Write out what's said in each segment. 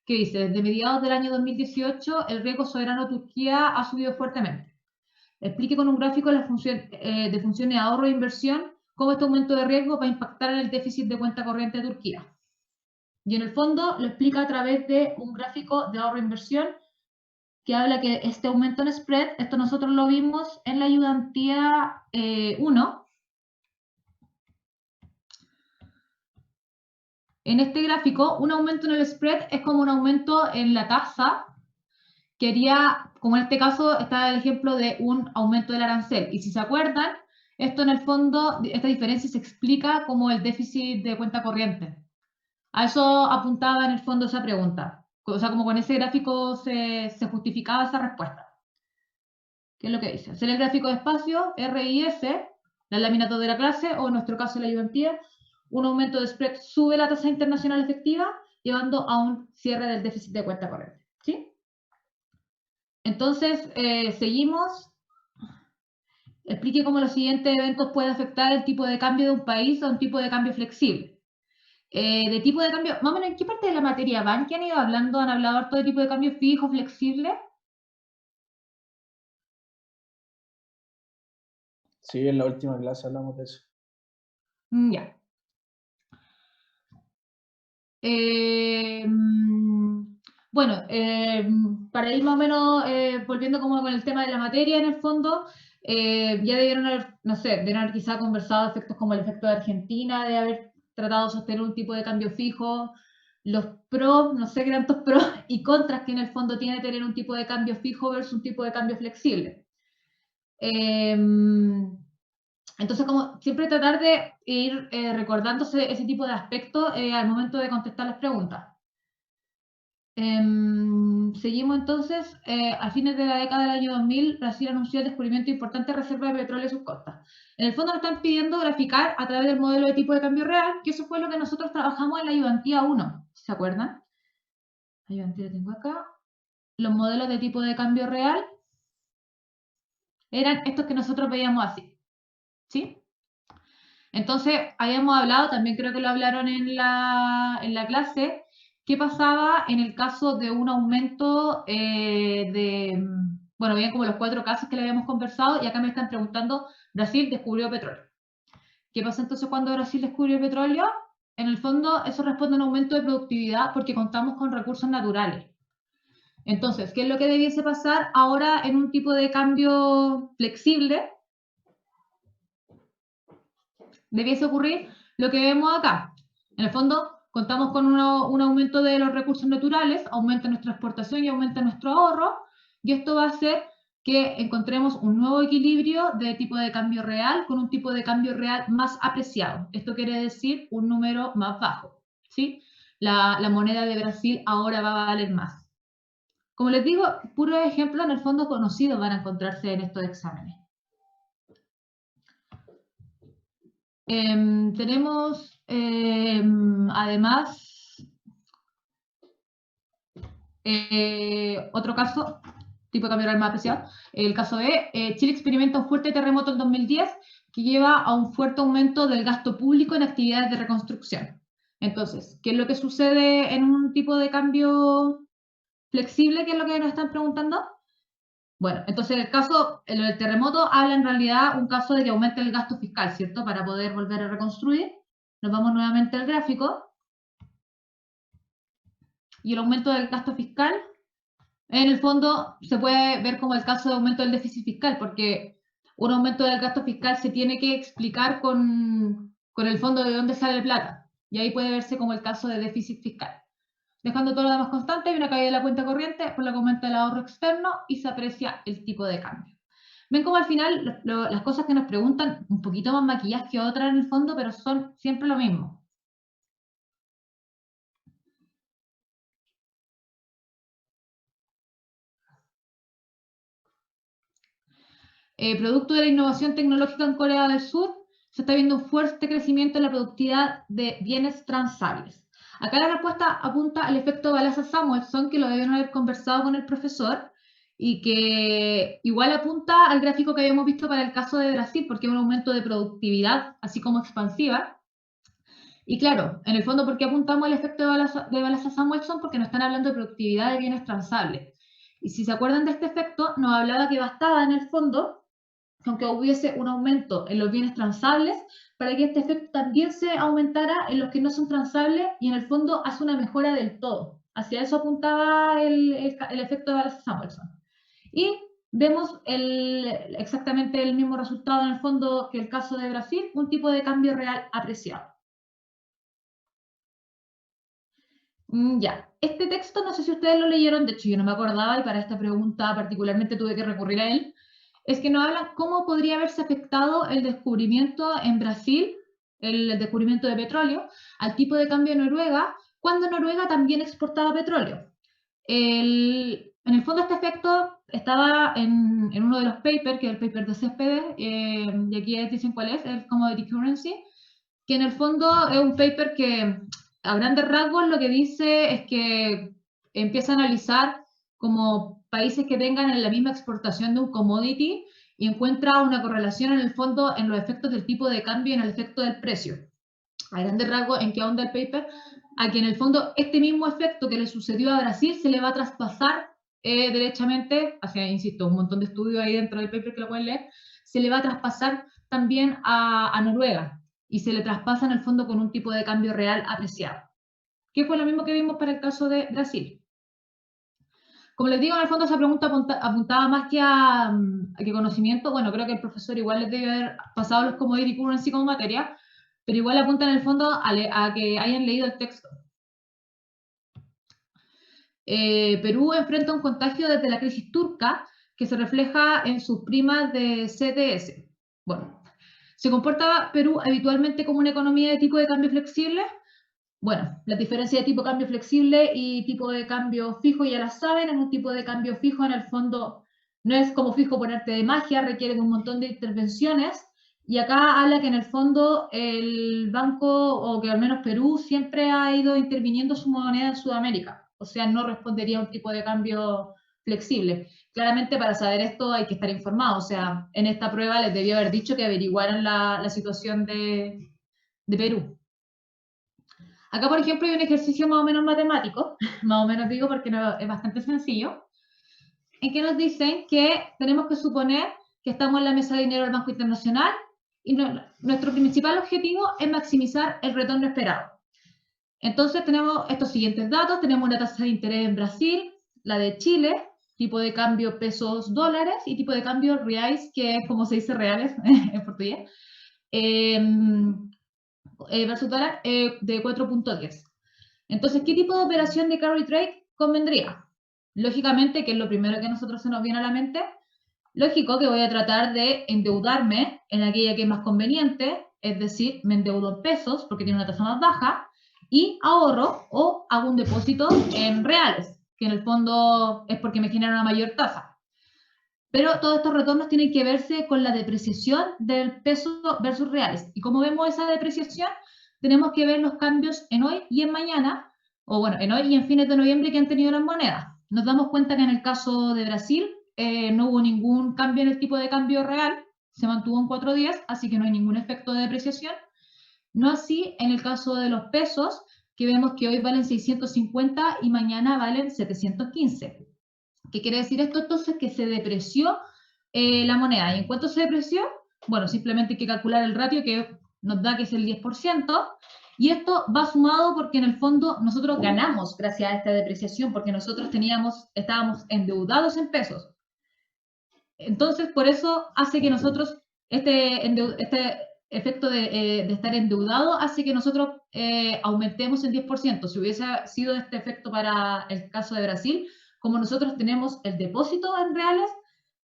que dice, desde mediados del año 2018, el riesgo soberano de Turquía ha subido fuertemente. Explique con un gráfico de funciones de ahorro e inversión cómo este aumento de riesgo va a impactar en el déficit de cuenta corriente de Turquía. Y en el fondo lo explica a través de un gráfico de ahorro e inversión que habla que este aumento en spread, esto nosotros lo vimos en la ayudantía 1. En este gráfico, un aumento en el spread es como un aumento en la tasa, que haría, como en este caso está el ejemplo de un aumento del arancel. Y si se acuerdan, esto en el fondo, esta diferencia se explica como el déficit de cuenta corriente. A eso apuntaba en el fondo esa pregunta. O sea, como con ese gráfico se justificaba esa respuesta. ¿Qué es lo que dice? Hacer el gráfico de espacio, R y S, la lámina de la clase, o en nuestro caso la ayudantía, un aumento de spread sube la tasa internacional efectiva, llevando a un cierre del déficit de cuenta corriente. ¿Sí? Entonces, seguimos. Explique cómo los siguientes eventos pueden afectar el tipo de cambio de un país a un tipo de cambio flexible. De tipo de cambio, más o menos, ¿en qué parte de la materia van? ¿Qué han ido hablando? ¿Han hablado harto de tipo de cambio fijo, flexible? Sí, en la última clase hablamos de eso. Ya. Bueno, para ir más o menos volviendo como con el tema de la materia en el fondo, ya debieron haber, no sé, debieron haber quizá conversado efectos como el efecto de Argentina, de haber tratado de sostener un tipo de cambio fijo, los pros, no sé qué tantos pros y contras que en el fondo tiene tener un tipo de cambio fijo versus un tipo de cambio flexible. Entonces, como siempre tratar de ir recordándose ese tipo de aspectos al momento de contestar las preguntas. Seguimos entonces, a fines de la década del año 2000, Brasil anunció el descubrimiento de importantes reservas de petróleo en sus costas. En el fondo nos están pidiendo graficar a través del modelo de tipo de cambio real, que eso fue lo que nosotros trabajamos en la ayudantía 1, ¿se acuerdan? La ayudantía la tengo acá. Los modelos de tipo de cambio real eran estos que nosotros veíamos así, ¿sí? Entonces, habíamos hablado, también creo que lo hablaron en la clase, qué pasaba en el caso de un aumento bueno, bien como los 4 casos que le habíamos conversado, y acá me están preguntando, Brasil descubrió petróleo. ¿Qué pasa entonces cuando Brasil descubrió petróleo? En el fondo, eso responde a un aumento de productividad porque contamos con recursos naturales. Entonces, ¿qué es lo que debiese pasar ahora en un tipo de cambio flexible? Debiese ocurrir lo que vemos acá. En el fondo, contamos con un aumento de los recursos naturales, aumenta nuestra exportación y aumenta nuestro ahorro, y esto va a hacer que encontremos un nuevo equilibrio de tipo de cambio real con un tipo de cambio real más apreciado. Esto quiere decir un número más bajo, ¿sí? La moneda de Brasil ahora va a valer más. Como les digo, puros ejemplos en el fondo conocidos van a encontrarse en estos exámenes. Tenemos además otro caso, tipo de cambio real más apreciado, el caso de Chile experimenta un fuerte terremoto en 2010 que lleva a un fuerte aumento del gasto público en actividades de reconstrucción. Entonces, ¿qué es lo que sucede en un tipo de cambio flexible? ¿Qué es lo que nos están preguntando? Bueno, entonces el caso, lo del terremoto habla en realidad un caso de que aumente el gasto fiscal, ¿cierto? Para poder volver a reconstruir. Nos vamos nuevamente al gráfico. Y el aumento del gasto fiscal, en el fondo se puede ver como el caso de aumento del déficit fiscal, porque un aumento del gasto fiscal se tiene que explicar con el fondo de dónde sale la plata. Y ahí puede verse como el caso de déficit fiscal. Dejando todo lo demás constante, hay una caída de la cuenta corriente por la que aumenta el ahorro externo y se aprecia el tipo de cambio. Ven como al final las cosas que nos preguntan, un poquito más maquilladas que otras en el fondo, pero son siempre lo mismo. Producto de la innovación tecnológica en Corea del Sur, se está viendo un fuerte crecimiento en la productividad de bienes transables. Acá la respuesta apunta al efecto Balazs-Samuelson, que lo debieron haber conversado con el profesor, y que igual apunta al gráfico que habíamos visto para el caso de Brasil, porque es un aumento de productividad, así como expansiva, Y claro, en el fondo, ¿por qué apuntamos al efecto de Balazs-Samuelson? Porque nos están hablando de productividad de bienes transables. Y si se acuerdan de este efecto, nos hablaba que bastaba en el fondo, aunque hubiese un aumento en los bienes transables, para que este efecto también se aumentara en los que no son transables y en el fondo hace una mejora del todo. Hacia eso apuntaba el efecto de Balazs-Samuelson. Y vemos exactamente el mismo resultado en el fondo que el caso de Brasil, un tipo de cambio real apreciado. Ya, este texto no sé si ustedes lo leyeron, de hecho yo no me acordaba y para esta pregunta particularmente tuve que recurrir a él, es que nos habla cómo podría haberse afectado el descubrimiento en Brasil, el descubrimiento de petróleo, al tipo de cambio de Noruega, cuando Noruega también exportaba petróleo. En el fondo este efecto estaba en uno de los papers, que es el paper de Céspedes, y aquí dicen cuál es, el Commodity Currency, que en el fondo es un paper que a grandes rasgos lo que dice es que empieza a analizar como países que tengan la misma exportación de un commodity y encuentra una correlación en el fondo en los efectos del tipo de cambio y en el efecto del precio. A grandes rasgos, ¿en qué onda el paper? A que en el fondo este mismo efecto que le sucedió a Brasil se le va a traspasar derechamente, hacia, insisto, un montón de estudios ahí dentro del paper que lo pueden leer, se le va a traspasar también a Noruega y se le traspasa en el fondo con un tipo de cambio real apreciado, que fue lo mismo que vimos para el caso de Brasil. Como les digo, en el fondo esa pregunta apuntaba más que a que conocimiento. Bueno, creo que el profesor igual les debe haber pasado los commodity currency como materia, pero igual apunta en el fondo a que hayan leído el texto. Perú enfrenta un contagio desde la crisis turca que se refleja en sus primas de CDS. Bueno, ¿se comporta Perú habitualmente como una economía de tipo de cambio flexible? Bueno, la diferencia de tipo de cambio flexible y tipo de cambio fijo ya la saben. En un tipo de cambio fijo, en el fondo, no es como fijo por arte de magia, requiere de un montón de intervenciones. Y acá habla que en el fondo el banco, o que al menos Perú, siempre ha ido interviniendo su moneda en Sudamérica. O sea, no respondería a un tipo de cambio flexible. Claramente para saber esto hay que estar informado. O sea, en esta prueba les debió haber dicho que averiguaran la situación de Perú. Acá, por ejemplo, hay un ejercicio más o menos matemático, más o menos digo porque no, es bastante sencillo, en que nos dicen que tenemos que suponer que estamos en la mesa de dinero del Banco Internacional y nuestro principal objetivo es maximizar el retorno esperado. Entonces tenemos estos siguientes datos, tenemos una tasa de interés en Brasil, la de Chile, tipo de cambio pesos dólares y tipo de cambio reais, que es como se dice reales en portugués. Versus dólar de 4.10. Entonces, ¿qué tipo de operación de carry trade convendría? Lógicamente, que es lo primero que a nosotros se nos viene a la mente, lógico que voy a tratar de endeudarme en aquella que es más conveniente, es decir, me endeudo en pesos porque tiene una tasa más baja y ahorro o hago un depósito en reales, que en el fondo es porque me genera una mayor tasa. Pero todos estos retornos tienen que verse con la depreciación del peso versus reales. Y como vemos esa depreciación, tenemos que ver los cambios en hoy y en mañana, o bueno, en hoy y en fines de noviembre que han tenido las monedas. Nos damos cuenta que en el caso de Brasil no hubo ningún cambio en el tipo de cambio real, se mantuvo en 4 días, así que no hay ningún efecto de depreciación. No así en el caso de los pesos, que vemos que hoy valen 650 y mañana valen 715. ¿Qué quiere decir esto? Entonces que se depreció la moneda. ¿Y en cuánto se depreció? Bueno, simplemente hay que calcular el ratio que nos da que es el 10%, y esto va sumado porque en el fondo nosotros ganamos gracias a esta depreciación, porque nosotros estábamos endeudados en pesos. Entonces, por eso hace que nosotros, este efecto de estar endeudado hace que nosotros aumentemos el 10%. Si hubiese sido este efecto para el caso de Brasil, como nosotros tenemos el depósito en reales,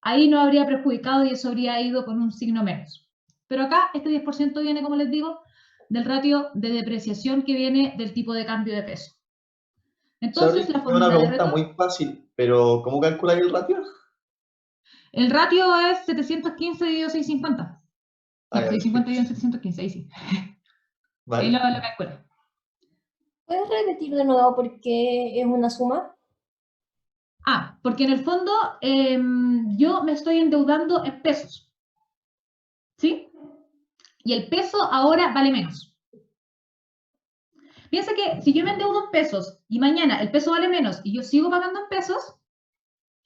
ahí no habría perjudicado y eso habría ido con un signo menos. Pero acá este 10% viene, como les digo, del ratio de depreciación que viene del tipo de cambio de peso. Entonces, Sorry, la es una fórmula de pregunta retorno, muy fácil, pero ¿cómo calculáis el ratio? el ratio es 715 dividido 650. Ah, No, ya, 650 perfecto. dividido 715, ahí sí. Ahí Vale. lo calculo. ¿Puedes repetir de nuevo por qué es una suma? Porque en el fondo yo me estoy endeudando en pesos, ¿sí? Y el peso ahora vale menos. Piensa que si yo me endeudo en pesos y mañana el peso vale menos y yo sigo pagando en pesos,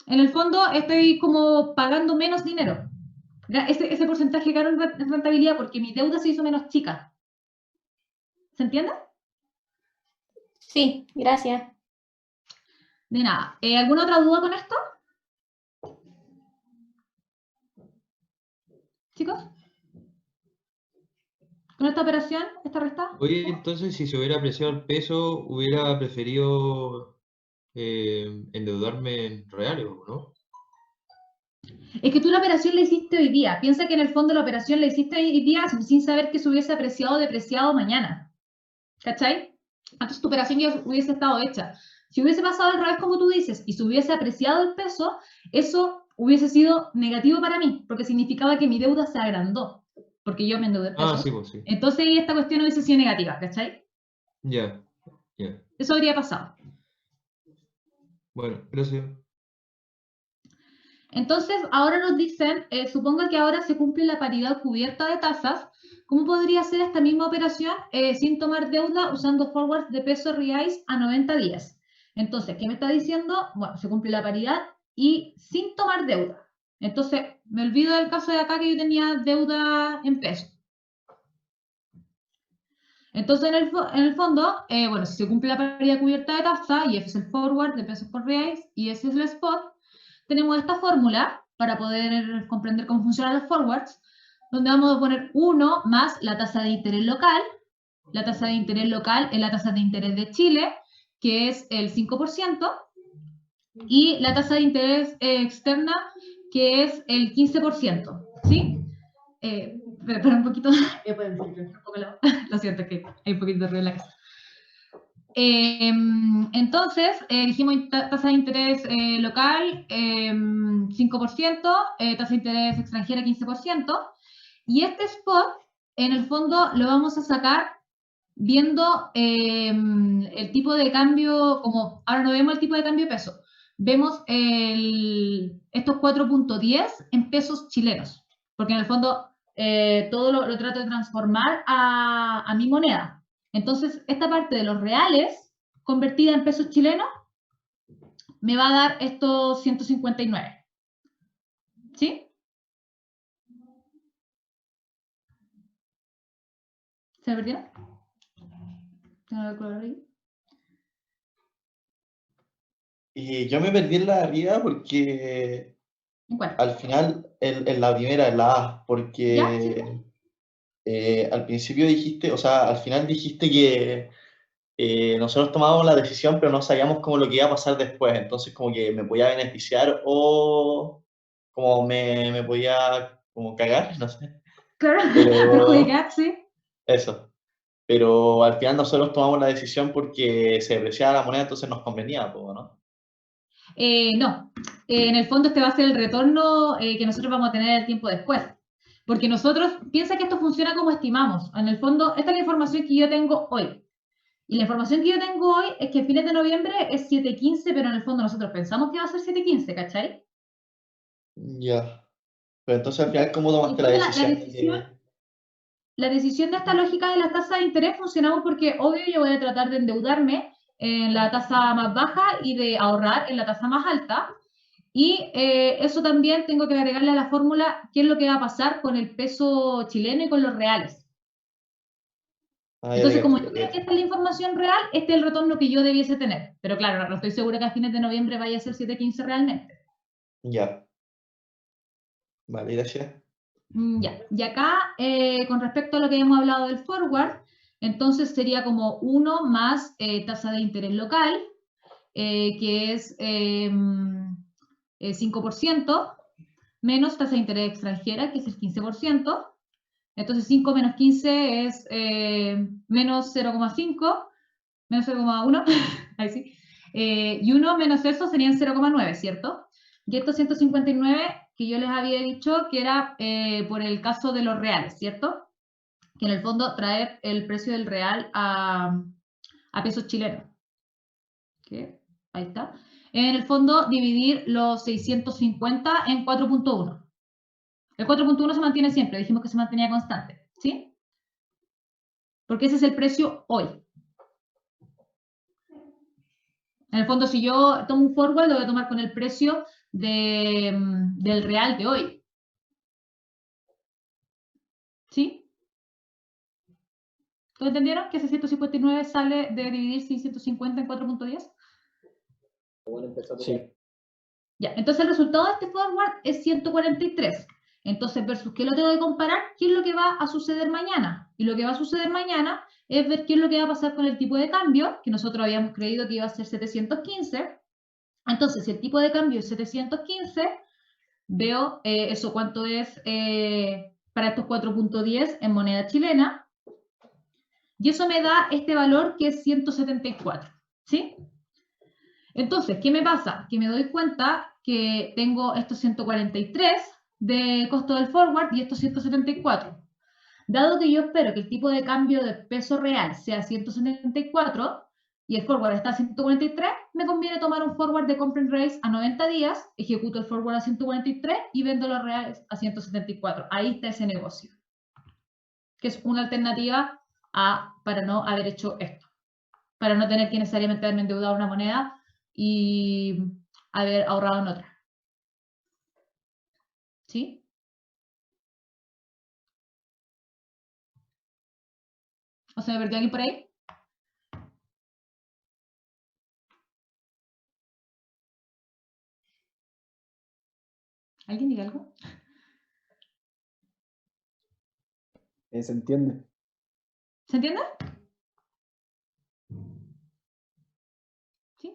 en el fondo estoy como pagando menos dinero. Ese porcentaje ganó en rentabilidad porque mi deuda se hizo menos chica. ¿Se entiende? Sí, gracias. De nada. ¿Alguna otra duda con esto? Chicos, ¿con esta operación, esta resta? Oye, entonces si se hubiera apreciado el peso, hubiera preferido endeudarme en reales, ¿no? Es que tú la operación la hiciste hoy día. Piensa que en el fondo la operación la hiciste hoy día sin saber que se hubiese apreciado o depreciado mañana. ¿Cachai? Entonces tu operación ya hubiese estado hecha. Si hubiese pasado al revés como tú dices y se hubiese apreciado el peso, eso hubiese sido negativo para mí, porque significaba que mi deuda se agrandó, porque yo me endeudé en peso. Ah, sí, pues sí. Entonces esta cuestión hubiese sido negativa, ¿cachai? Ya, ya. Eso habría pasado. Bueno, gracias. Entonces, ahora nos dicen, suponga que ahora se cumple la paridad cubierta de tasas, ¿cómo podría ser esta misma operación sin tomar deuda usando forwards de peso reais a 90 días? Entonces, ¿qué me está diciendo? Bueno, se cumple la paridad y sin tomar deuda. Entonces, me olvido del caso de acá que yo tenía deuda en pesos. Entonces, en el fondo, bueno, si se cumple la paridad cubierta de tasa, y ese es el forward de pesos por reais, y ese es el spot, tenemos esta fórmula para poder comprender cómo funcionan los forwards, donde vamos a poner 1 más la tasa de interés local. La tasa de interés local es la tasa de interés de Chile, que es el 5%, y la tasa de interés externa, que es el 15%, ¿sí? Espera un poquito, lo siento, que hay un poquito de ruido en la casa. Entonces, dijimos tasa de interés local 5%, tasa de interés extranjera 15%, y este spot, en el fondo, lo vamos a sacar viendo el tipo de cambio, como ahora no vemos el tipo de cambio de peso, vemos estos 4.10 en pesos chilenos, porque en el fondo todo lo trato de transformar a mi moneda. Entonces, esta parte de los reales, convertida en pesos chilenos, me va a dar estos 159. ¿Sí? ¿Se me perdieron? ¿Tengo el color ahí? Y yo me perdí en la de arriba porque ¿En cuál? al final, en la primera, en la A, porque ¿Ya? ¿Sí? al principio dijiste, o sea, al final dijiste que nosotros tomábamos la decisión, pero no sabíamos cómo lo que iba a pasar después. Entonces, como que me podía beneficiar o como me podía como cagar, no sé. Claro, Pero perjudicar, sí. eso. Pero al final nosotros tomamos la decisión porque se depreciaba la moneda, entonces nos convenía, pues, ¿no? No, en el fondo este va a ser el retorno que nosotros vamos a tener el tiempo después. Porque nosotros, piensa que esto funciona como estimamos. En el fondo, esta es la información que yo tengo hoy. Y la información que yo tengo hoy es que a fines de noviembre es 7.15, pero en el fondo nosotros pensamos que va a ser 7.15, ¿cachai? Ya. Pero entonces al final, ¿cómo Y tomaste la decisión? la decisión de esta lógica de la tasa de interés funcionamos porque, obvio, yo voy a tratar de endeudarme en la tasa más baja y de ahorrar en la tasa más alta. Y eso también tengo que agregarle a la fórmula qué es lo que va a pasar con el peso chileno y con los reales. Ah, ya te Entonces, como cacho, yo ya te creo que cacho. esta es la información real, este es el retorno que yo debiese tener. Pero claro, no estoy segura que a fines de noviembre vaya a ser 7.15 realmente. Ya. Vale, gracias. Ya. Y acá, con respecto a lo que hemos hablado del forward, entonces sería como 1 más tasa de interés local, que es 5%, menos tasa de interés extranjera, que es el 15%. Entonces 5 menos 15 es menos 0,5, menos 0,1, ahí sí. Y 1 menos eso serían 0,9, ¿cierto? Y estos 159 que yo les había dicho que era por el caso de los reales, ¿cierto? Que en el fondo traer el precio del real a pesos chilenos. ¿Qué? Ahí está. En el fondo dividir los 650 en 4.1. El 4.1 se mantiene siempre, dijimos que se mantenía constante, ¿sí? Porque ese es el precio hoy. En el fondo, si yo tomo un forward, lo voy a tomar con el precio del real de hoy. ¿Sí? ¿Todos entendieron que ese 159 sale de dividir 650 en 4.10? Sí. Ya, entonces el resultado de este forward es 143. Entonces, versus qué lo tengo que comparar, qué es lo que va a suceder mañana. Y lo que va a suceder mañana es ver qué es lo que va a pasar con el tipo de cambio, que nosotros habíamos creído que iba a ser 715. Entonces, si el tipo de cambio es 715, veo eso cuánto es para estos 4.10 en moneda chilena. Y eso me da este valor que es 174. ¿Sí? Entonces, ¿qué me pasa? Que me doy cuenta que tengo estos 143 de costo del forward y estos 174. Dado que yo espero que el tipo de cambio de peso real sea 174 y el forward está a 143, me conviene tomar un forward de compra en rates a 90 días, ejecuto el forward a 143 y vendo los reales a 174. Ahí está ese negocio, que es una alternativa para no haber hecho esto, para no tener que necesariamente haberme endeudado una moneda y haber ahorrado en otra. ¿Sí? ¿O se me perdió alguien por ahí? ¿Alguien diga algo? Se entiende. ¿Se entiende? ¿Sí?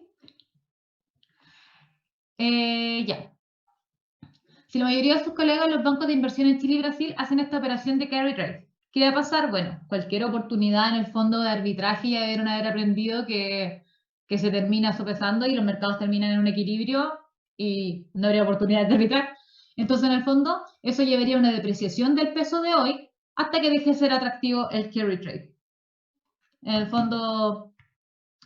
Ya. Si la mayoría de sus colegas en los bancos de inversión en Chile y Brasil hacen esta operación de carry trade, ¿qué va a pasar? Bueno, cualquier oportunidad en el fondo de arbitraje ya debieron haber aprendido que se termina sopesando y los mercados terminan en un equilibrio y no habría oportunidad de arbitrar. Entonces, en el fondo, eso llevaría a una depreciación del peso de hoy hasta que deje de ser atractivo el carry trade. En el fondo,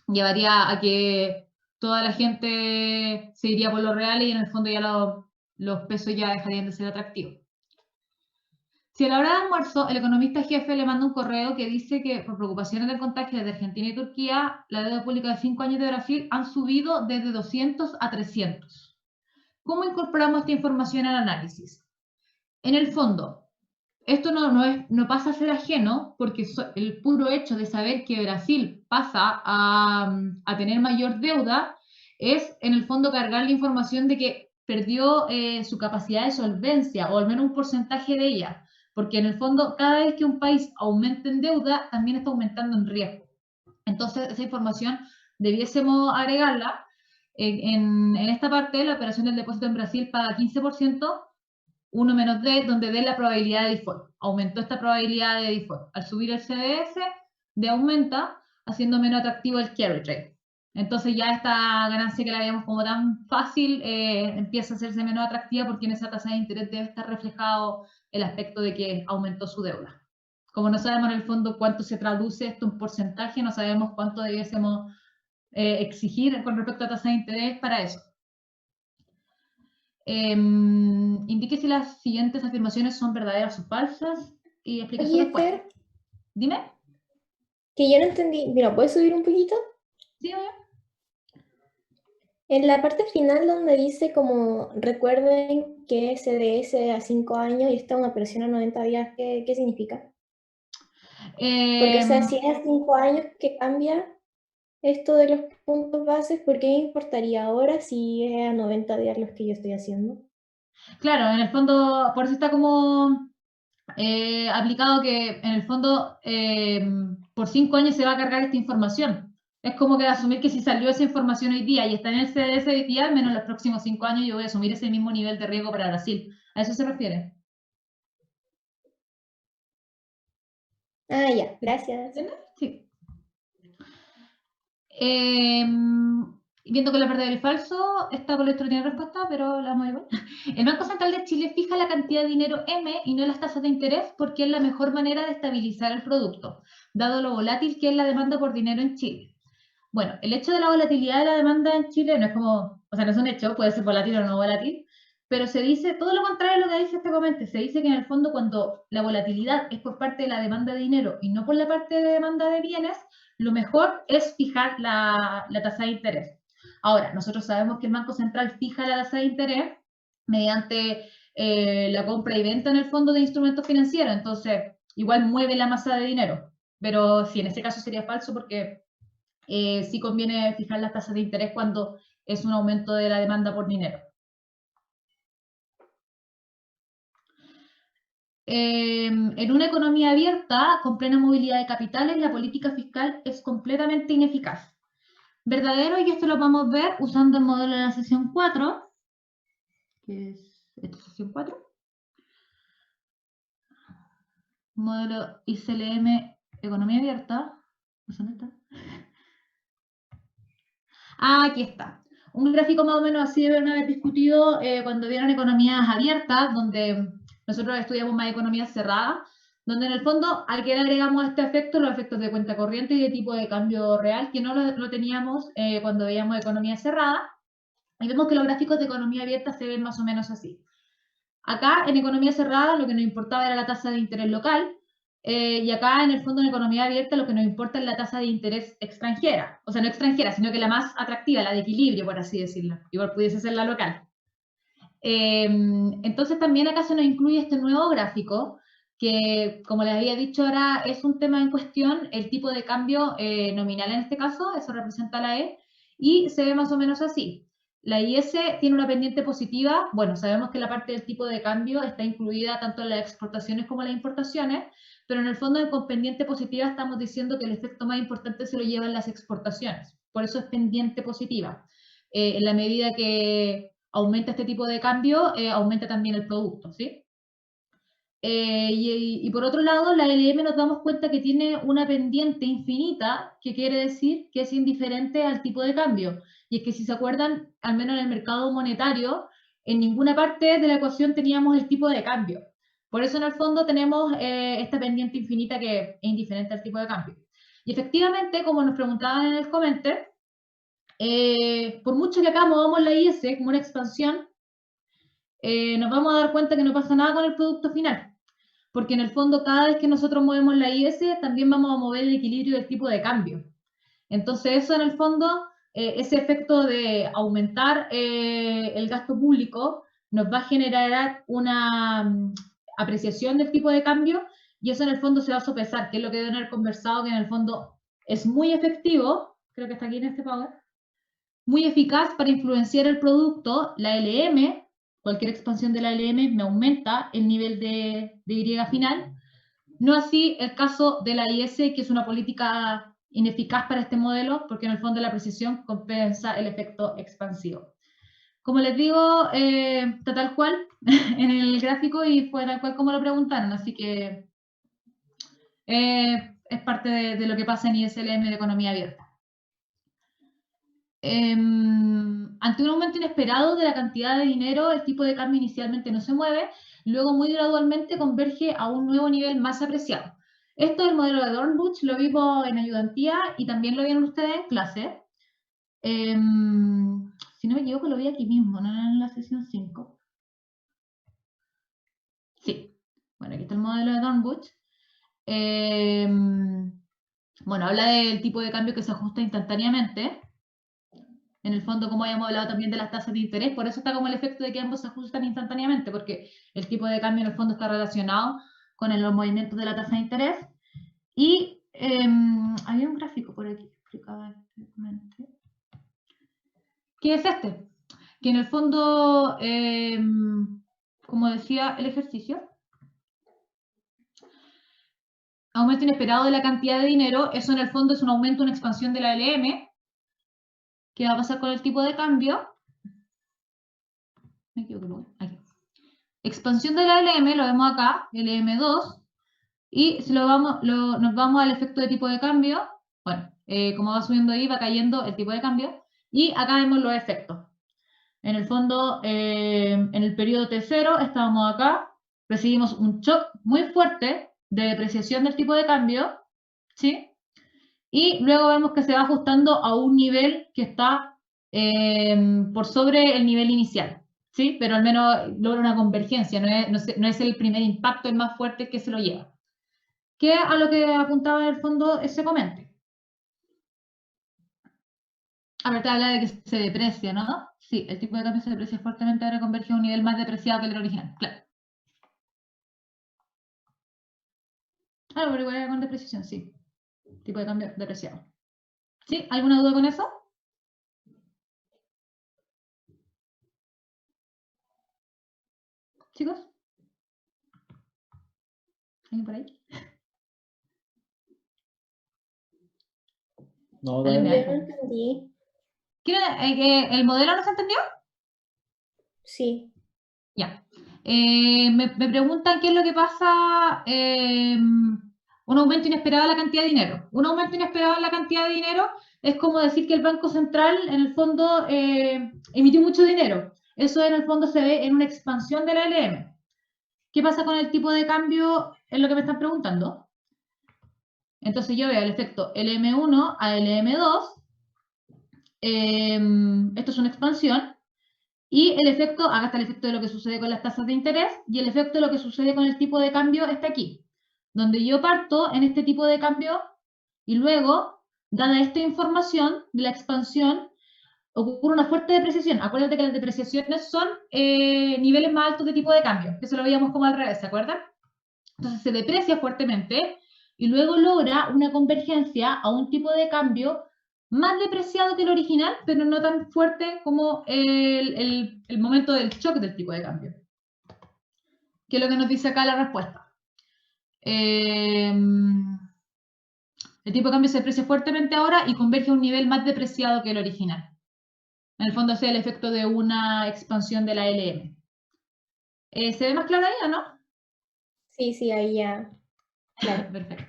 llevaría a que toda la gente se iría por los reales y en el fondo ya los pesos ya dejarían de ser atractivos. Si a la hora de almuerzo el economista jefe le manda un correo que dice que por preocupaciones del contagio de Argentina y Turquía, la deuda pública de 5 años de Brasil han subido desde 200 a 300. ¿Cómo incorporamos esta información al análisis? En el fondo, esto no pasa a ser ajeno porque el puro hecho de saber que Brasil pasa a tener mayor deuda es en el fondo cargar la información de que perdió su capacidad de solvencia o al menos un porcentaje de ella, porque en el fondo cada vez que un país aumenta en deuda también está aumentando en riesgo. Entonces esa información debiésemos agregarla. En esta parte, la operación del depósito en Brasil paga 15%, 1 menos D, donde D es la probabilidad de default. Aumentó esta probabilidad de default. Al subir el CDS, D aumenta, haciendo menos atractivo el carry trade. Entonces ya esta ganancia que la veíamos como tan fácil empieza a hacerse menos atractiva porque en esa tasa de interés debe estar reflejado el aspecto de que aumentó su deuda. Como no sabemos en el fondo cuánto se traduce esto en porcentaje, no sabemos cuánto debiésemos exigir con respecto a tasa de interés para eso. Indique si las siguientes afirmaciones son verdaderas o falsas y explicación Oye, después. Fer, Dime. que yo no entendí. Mira, ¿puedes subir un poquito? Sí, obvio. En la parte final donde dice como recuerden que CDS a 5 años y está una operación a 90 días, ¿qué significa? Porque, o sea, si es a 5 años que cambia esto de los puntos bases, ¿por qué me importaría ahora si es a 90 días los que yo estoy haciendo? Claro, en el fondo, por eso está como aplicado que en el fondo por 5 años se va a cargar esta información. Es como que asumir que si salió esa información hoy día y está en el CDS hoy día, al menos los próximos 5 años yo voy a asumir ese mismo nivel de riesgo para Brasil. ¿A eso se refiere? Ah, ya, gracias. Sí. Viendo que la verdadero y falso, esta boletra tiene respuesta, pero la vamos a igual. El Banco Central de Chile fija la cantidad de dinero M y no las tasas de interés porque es la mejor manera de estabilizar el producto, dado lo volátil que es la demanda por dinero en Chile. Bueno, el hecho de la volatilidad de la demanda en Chile no es como, o sea, no es un hecho, puede ser volátil o no volátil, pero se dice todo lo contrario a lo que dice este comentario. Se dice que en el fondo cuando la volatilidad es por parte de la demanda de dinero y no por la parte de demanda de bienes, lo mejor es fijar la tasa de interés. Ahora, nosotros sabemos que el Banco Central fija la tasa de interés mediante la compra y venta en el fondo de instrumentos financieros, entonces igual mueve la masa de dinero, pero sí, en ese caso sería falso porque sí conviene fijar las tasas de interés cuando es un aumento de la demanda por dinero. En una economía abierta, con plena movilidad de capitales, la política fiscal es completamente ineficaz. Verdadero, y esto lo vamos a ver usando el modelo de la sesión 4, que es esta sesión 4. Modelo ICLM, economía abierta. ¿Dónde está? Ah, aquí está. Un gráfico más o menos así deben haber discutido cuando vieron economías abiertas, donde nosotros estudiamos más economías cerradas, donde en el fondo al que le agregamos este efecto, los efectos de cuenta corriente y de tipo de cambio real, que no lo teníamos cuando veíamos economía cerrada, y vemos que los gráficos de economía abierta se ven más o menos así. Acá en economía cerrada lo que nos importaba era la tasa de interés local, y acá en el fondo en economía abierta lo que nos importa es la tasa de interés extranjera, o sea, no extranjera, sino que la más atractiva, la de equilibrio, por así decirlo, igual pudiese ser la local. Entonces también acá se nos incluye este nuevo gráfico, que como les había dicho ahora es un tema en cuestión, el tipo de cambio nominal en este caso, eso representa la E, y se ve más o menos así. La IS tiene una pendiente positiva, bueno, sabemos que la parte del tipo de cambio está incluida tanto en las exportaciones como en las importaciones, pero en el fondo con pendiente positiva estamos diciendo que el efecto más importante se lo llevan las exportaciones, por eso es pendiente positiva. En la medida que aumenta este tipo de cambio, aumenta también el producto, ¿sí? Y por otro lado, la LM nos damos cuenta que tiene una pendiente infinita, que quiere decir que es indiferente al tipo de cambio. Y es que si se acuerdan, al menos en el mercado monetario, en ninguna parte de la ecuación teníamos el tipo de cambio. Por eso en el fondo tenemos esta pendiente infinita que es indiferente al tipo de cambio. Y efectivamente, como nos preguntaban en el comentario, por mucho que acá movamos la IS como una expansión, nos vamos a dar cuenta que no pasa nada con el producto final. Porque en el fondo cada vez que nosotros movemos la IS también vamos a mover el equilibrio del tipo de cambio. Entonces eso en el fondo, ese efecto de aumentar el gasto público nos va a generar una apreciación del tipo de cambio y eso en el fondo se va a sopesar, que es lo que deben haber conversado, que en el fondo es muy efectivo, creo que está aquí en este power, muy eficaz para influenciar el producto, la LM, cualquier expansión de la LM me aumenta el nivel de Y final. No así el caso de la IS, que es una política ineficaz para este modelo, porque en el fondo la precisión compensa el efecto expansivo. Como les digo, está tal cual en el gráfico y fue tal cual como lo preguntaron, así que es parte de lo que pasa en ISLM de economía abierta. Ante un aumento inesperado de la cantidad de dinero, el tipo de cambio inicialmente no se mueve, luego muy gradualmente converge a un nuevo nivel más apreciado. Esto es el modelo de Dornbusch, lo vimos en ayudantía y también lo vieron ustedes en clase. Si no me equivoco, lo vi aquí mismo, no en la sesión 5. Sí, bueno, aquí está el modelo de Dornbusch. Bueno, habla del tipo de cambio que se ajusta instantáneamente. En el fondo, como habíamos hablado también de las tasas de interés, por eso está como el efecto de que ambos se ajustan instantáneamente, porque el tipo de cambio en el fondo está relacionado con los movimientos de la tasa de interés. Y había un gráfico por aquí que explicaba exactamente. ¿Qué es este? Que en el fondo, como decía el ejercicio, aumento inesperado de la cantidad de dinero, eso en el fondo es un aumento, una expansión de la LM. ¿Qué va a pasar con el tipo de cambio? Me equivoco, aquí. Expansión de la LM, lo vemos acá, LM2, y si nos vamos al efecto de tipo de cambio, bueno, como va subiendo ahí, va cayendo el tipo de cambio, y acá vemos los efectos. En el fondo, en el periodo T0, estábamos acá, recibimos un shock muy fuerte de depreciación del tipo de cambio, ¿sí? Y luego vemos que se va ajustando a un nivel que está por sobre el nivel inicial, ¿sí? Pero al menos logra una convergencia, no es el primer impacto el más fuerte que se lo lleva. Que a lo que apuntaba en el fondo ese comentario. A ver, te habla de que se deprecia, ¿no? Sí, el tipo de cambio se deprecia fuertemente, ahora converge a un nivel más depreciado que el original, claro. Ah, pero igual era con depreciación, sí. Tipo de cambio depreciado. ¿Sí? ¿Alguna duda con eso? ¿Chicos? ¿Alguien por ahí? No, Dale, dale, me Yo dale. no entendí. ¿El modelo no se entendió? Sí. Ya. Me preguntan qué es lo que pasa, un aumento inesperado en la cantidad de dinero. Un aumento inesperado en la cantidad de dinero es como decir que el Banco Central, en el fondo, emitió mucho dinero. Eso, en el fondo, se ve en una expansión de la LM. ¿Qué pasa con el tipo de cambio? Es lo que me están preguntando. Entonces yo veo el efecto LM1 a LM2. Esto es una expansión. Y el efecto, acá está el efecto de lo que sucede con las tasas de interés, y el efecto de lo que sucede con el tipo de cambio está aquí, donde yo parto en este tipo de cambio y luego, dada esta información de la expansión, ocurre una fuerte depreciación. Acuérdate que las depreciaciones son niveles más altos de tipo de cambio, que eso lo veíamos como al revés, ¿se acuerdan? Entonces se deprecia fuertemente y luego logra una convergencia a un tipo de cambio más depreciado que el original, pero no tan fuerte como el momento del shock del tipo de cambio. ¿Qué es lo que nos dice acá la respuesta? El tipo de cambio se deprecia fuertemente ahora y converge a un nivel más depreciado que el original. En el fondo, ese es el efecto de una expansión de la LM. ¿Se ve más claro ahí o no? Sí, ahí ya. Claro. Perfecto.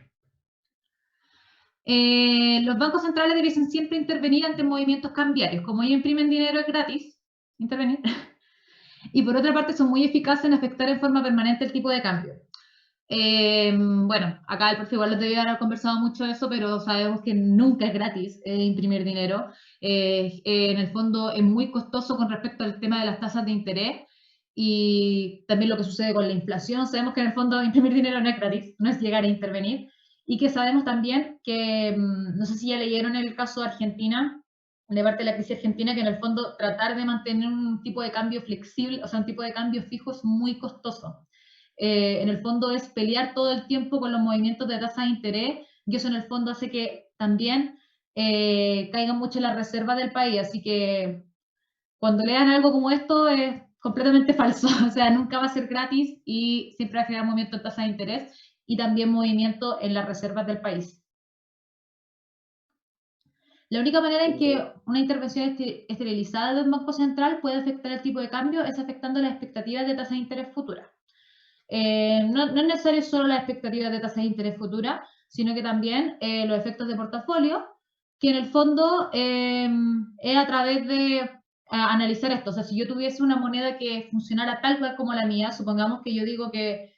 Los bancos centrales debiesen siempre intervenir ante movimientos cambiarios. Como ellos imprimen dinero, es gratis intervenir. Y por otra parte, son muy eficaces en afectar en forma permanente el tipo de cambio. Bueno, acá el profe igual les debía haber conversado mucho de eso, pero sabemos que nunca es gratis imprimir dinero. En el fondo es muy costoso con respecto al tema de las tasas de interés y también lo que sucede con la inflación. Sabemos que en el fondo imprimir dinero no es gratis, no es llegar a intervenir. Y que sabemos también que, no sé si ya leyeron el caso de Argentina, de parte de la crisis argentina, que en el fondo tratar de mantener un tipo de cambio flexible, o sea, un tipo de cambio fijo es muy costoso. En el fondo es pelear todo el tiempo con los movimientos de tasa de interés y eso en el fondo hace que también caigan mucho las reservas del país. Así que cuando lean algo como esto es completamente falso, o sea, nunca va a ser gratis y siempre va a generar movimiento de tasa de interés y también movimiento en las reservas del país. La única manera en que una intervención esterilizada de un banco central puede afectar el tipo de cambio es afectando las expectativas de tasa de interés futura. No es necesario solo las expectativas de tasa de interés futura, sino que también los efectos de portafolio, que en el fondo es a través de analizar esto. O sea, si yo tuviese una moneda que funcionara tal cual como la mía, supongamos que yo digo que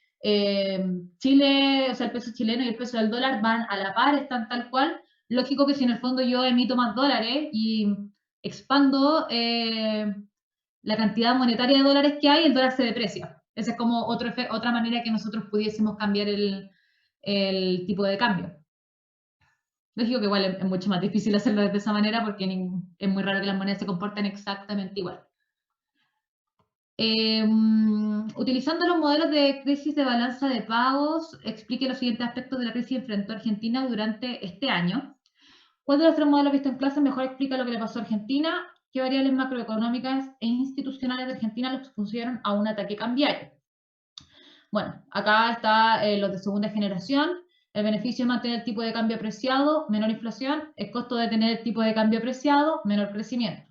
Chile, o sea, el peso chileno y el peso del dólar van a la par, están tal cual, lógico que si en el fondo yo emito más dólares y expando la cantidad monetaria de dólares que hay, el dólar se deprecia. Esa es como otra manera que nosotros pudiésemos cambiar el tipo de cambio. Lógico que igual es mucho más difícil hacerlo de esa manera porque es muy raro que las monedas se comporten exactamente igual. Utilizando los modelos de crisis de balanza de pagos, explique los siguientes aspectos de la crisis que enfrentó Argentina durante este año. ¿Cuál de los tres modelos vistos en clase mejor explica lo que le pasó a Argentina? ¿Qué variables macroeconómicas e institucionales de Argentina los expusieron a un ataque cambiario? Bueno, acá está los de segunda generación. El beneficio de mantener el tipo de cambio apreciado, menor inflación. El costo de tener el tipo de cambio apreciado, menor crecimiento.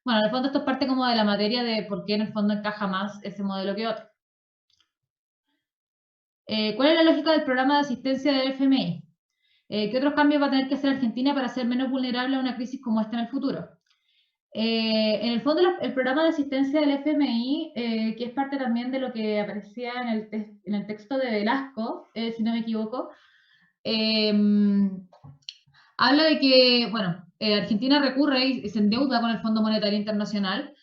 Bueno, en el fondo esto es parte como de la materia de por qué en el fondo encaja más ese modelo que otro. ¿Cuál es la lógica del programa de asistencia del FMI? ¿Qué otros cambios va a tener que hacer Argentina para ser menos vulnerable a una crisis como esta en el futuro? En el fondo, el programa de asistencia del FMI, que es parte también de lo que aparecía en el texto de Velasco, si no me equivoco, habla de que, bueno, Argentina recurre y se endeuda con el Fondo Monetario Internacional,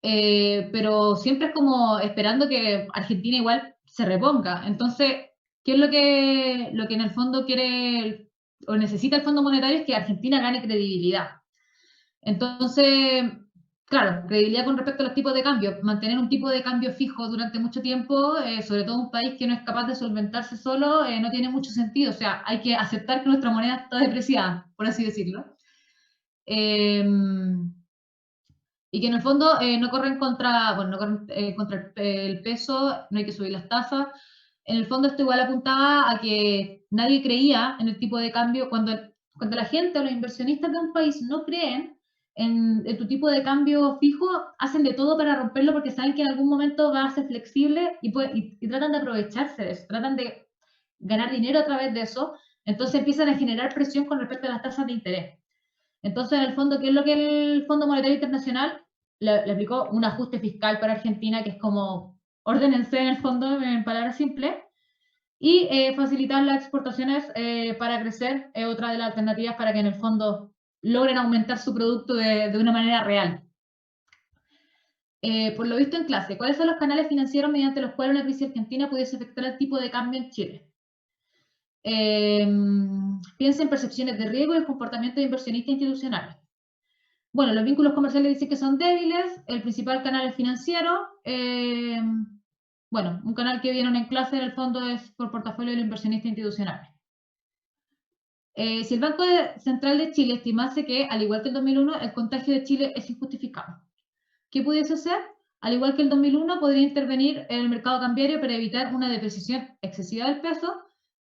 pero siempre es como esperando que Argentina igual se reponga. Entonces, ¿qué es lo que en el fondo quiere o necesita el Fondo Monetario? Es que Argentina gane credibilidad. Entonces, claro, credibilidad con respecto a los tipos de cambio. Mantener un tipo de cambio fijo durante mucho tiempo, sobre todo un país que no es capaz de solventarse solo, no tiene mucho sentido. O sea, hay que aceptar que nuestra moneda está depreciada, por así decirlo. Y que en el fondo no corren contra, bueno, no corren contra el peso, no hay que subir las tasas. En el fondo esto igual apuntaba a que nadie creía en el tipo de cambio. Cuando la gente o los inversionistas de un país no creen en tu tipo de cambio fijo, hacen de todo para romperlo porque saben que en algún momento va a ser flexible y tratan de aprovecharse de eso, tratan de ganar dinero a través de eso. Entonces empiezan a generar presión con respecto a las tasas de interés. Entonces, en el fondo, ¿qué es lo que el Fondo Monetario Internacional le aplicó? Un ajuste fiscal para Argentina, que es como ordénense en el fondo, en palabras simples, y facilitar las exportaciones para crecer, otra de las alternativas para que en el fondo logren aumentar su producto de una manera real. Por lo visto en clase, ¿cuáles son los canales financieros mediante los cuales una crisis argentina pudiese afectar el tipo de cambio en Chile? Piensa en percepciones de riesgo y el comportamiento de inversionistas institucionales. Bueno, los vínculos comerciales dicen que son débiles, el principal canal es financiero. Bueno, un canal que vieron en clase en el fondo es por portafolio de los inversionistas institucionales. Si el Banco Central de Chile estimase que, al igual que el 2001, el contagio de Chile es injustificado, ¿qué pudiese hacer? Al igual que el 2001, podría intervenir en el mercado cambiario para evitar una depreciación excesiva del peso,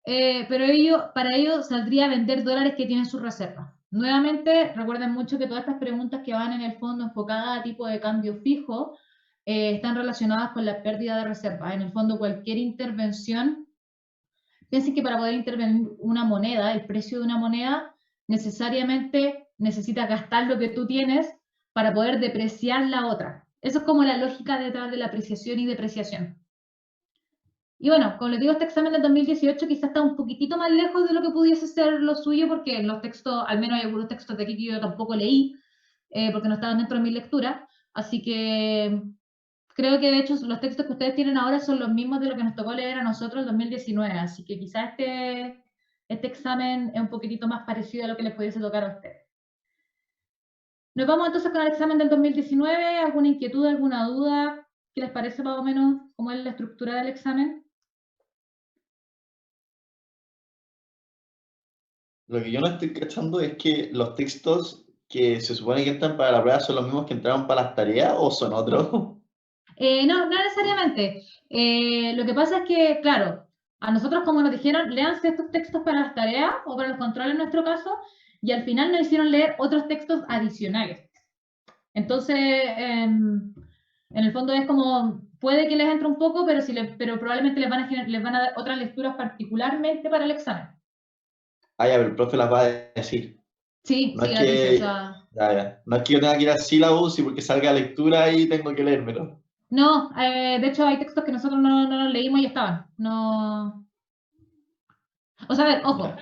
pero para ello saldría a vender dólares que tienen sus reservas. Nuevamente, recuerden mucho que todas estas preguntas que van en el fondo enfocadas a tipo de cambio fijo están relacionadas con la pérdida de reservas. En el fondo, cualquier intervención, piensen que para poder intervenir una moneda, el precio de una moneda, necesariamente necesitas gastar lo que tú tienes para poder depreciar la otra. Eso es como la lógica detrás de la apreciación y depreciación. Y bueno, como les digo, este examen del 2018 quizás está un poquitito más lejos de lo que pudiese ser lo suyo, porque en los textos, al menos hay algunos textos de aquí que yo tampoco leí, porque no estaban dentro de mi lectura, así que creo que de hecho los textos que ustedes tienen ahora son los mismos de lo que nos tocó leer a nosotros en 2019, así que quizás este examen es un poquitito más parecido a lo que les pudiese tocar a ustedes. Nos vamos entonces con el examen del 2019, ¿alguna inquietud, alguna duda? ¿Qué les parece más o menos cómo es la estructura del examen? Lo que yo no estoy cachando es que los textos que se supone que entran para la prueba son los mismos que entraron para las tareas o son otros. No necesariamente. Lo que pasa es que, claro, a nosotros como nos dijeron, léanse estos textos para las tareas o para los controles en nuestro caso, y al final nos hicieron leer otros textos adicionales. Entonces, en el fondo es como, puede que les entre un poco, pero probablemente les van a dar otras lecturas particularmente para el examen. Ah, ya, pero el profe las va a decir. Sí, No sí, es las dice, que, o sea, ya. No es que yo tenga que ir al sílabus y porque salga lectura y tengo que leérmelo. no, de hecho hay textos que nosotros no los leímos y estaban, no... O sea, a ver, ojo,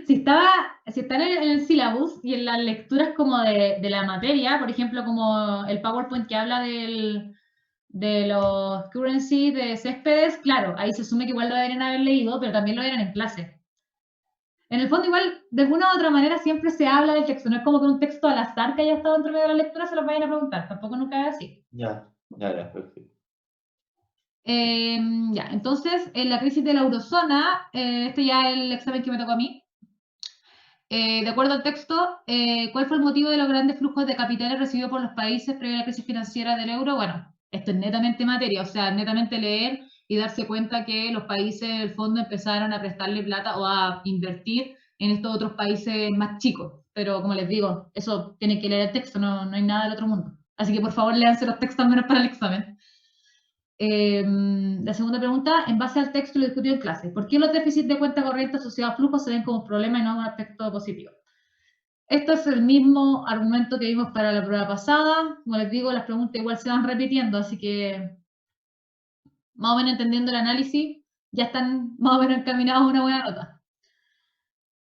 si están en el syllabus y en las lecturas como de la materia, por ejemplo, como el PowerPoint que habla de los currency de Céspedes, claro, ahí se asume que igual lo deberían haber leído, pero también lo vieron en clase. En el fondo, igual, de alguna u otra manera, siempre se habla del texto. No es como que un texto al azar que haya estado dentro de la lectura se los vayan a preguntar. Tampoco nunca es así. Ya, perfecto. Ya, entonces, en la crisis de la eurozona, este ya es el examen que me tocó a mí. De acuerdo al texto, ¿cuál fue el motivo de los grandes flujos de capitales recibidos por los países previo a la crisis financiera del euro? Bueno, esto es netamente materia, o sea, netamente leer y darse cuenta que los países, en el fondo, empezaron a prestarle plata o a invertir en estos otros países más chicos. Pero, como les digo, eso tienen que leer el texto, no hay nada del otro mundo. Así que, por favor, léanse los textos al menos para el examen. La segunda pregunta, en base al texto lo discutido en clase, ¿por qué los déficits de cuenta corriente asociados a flujos se ven como un problema y no un aspecto positivo? Esto es el mismo argumento que vimos para la prueba pasada. Como les digo, las preguntas igual se van repitiendo, así que más o menos entendiendo el análisis, ya están más o menos encaminados a una buena nota.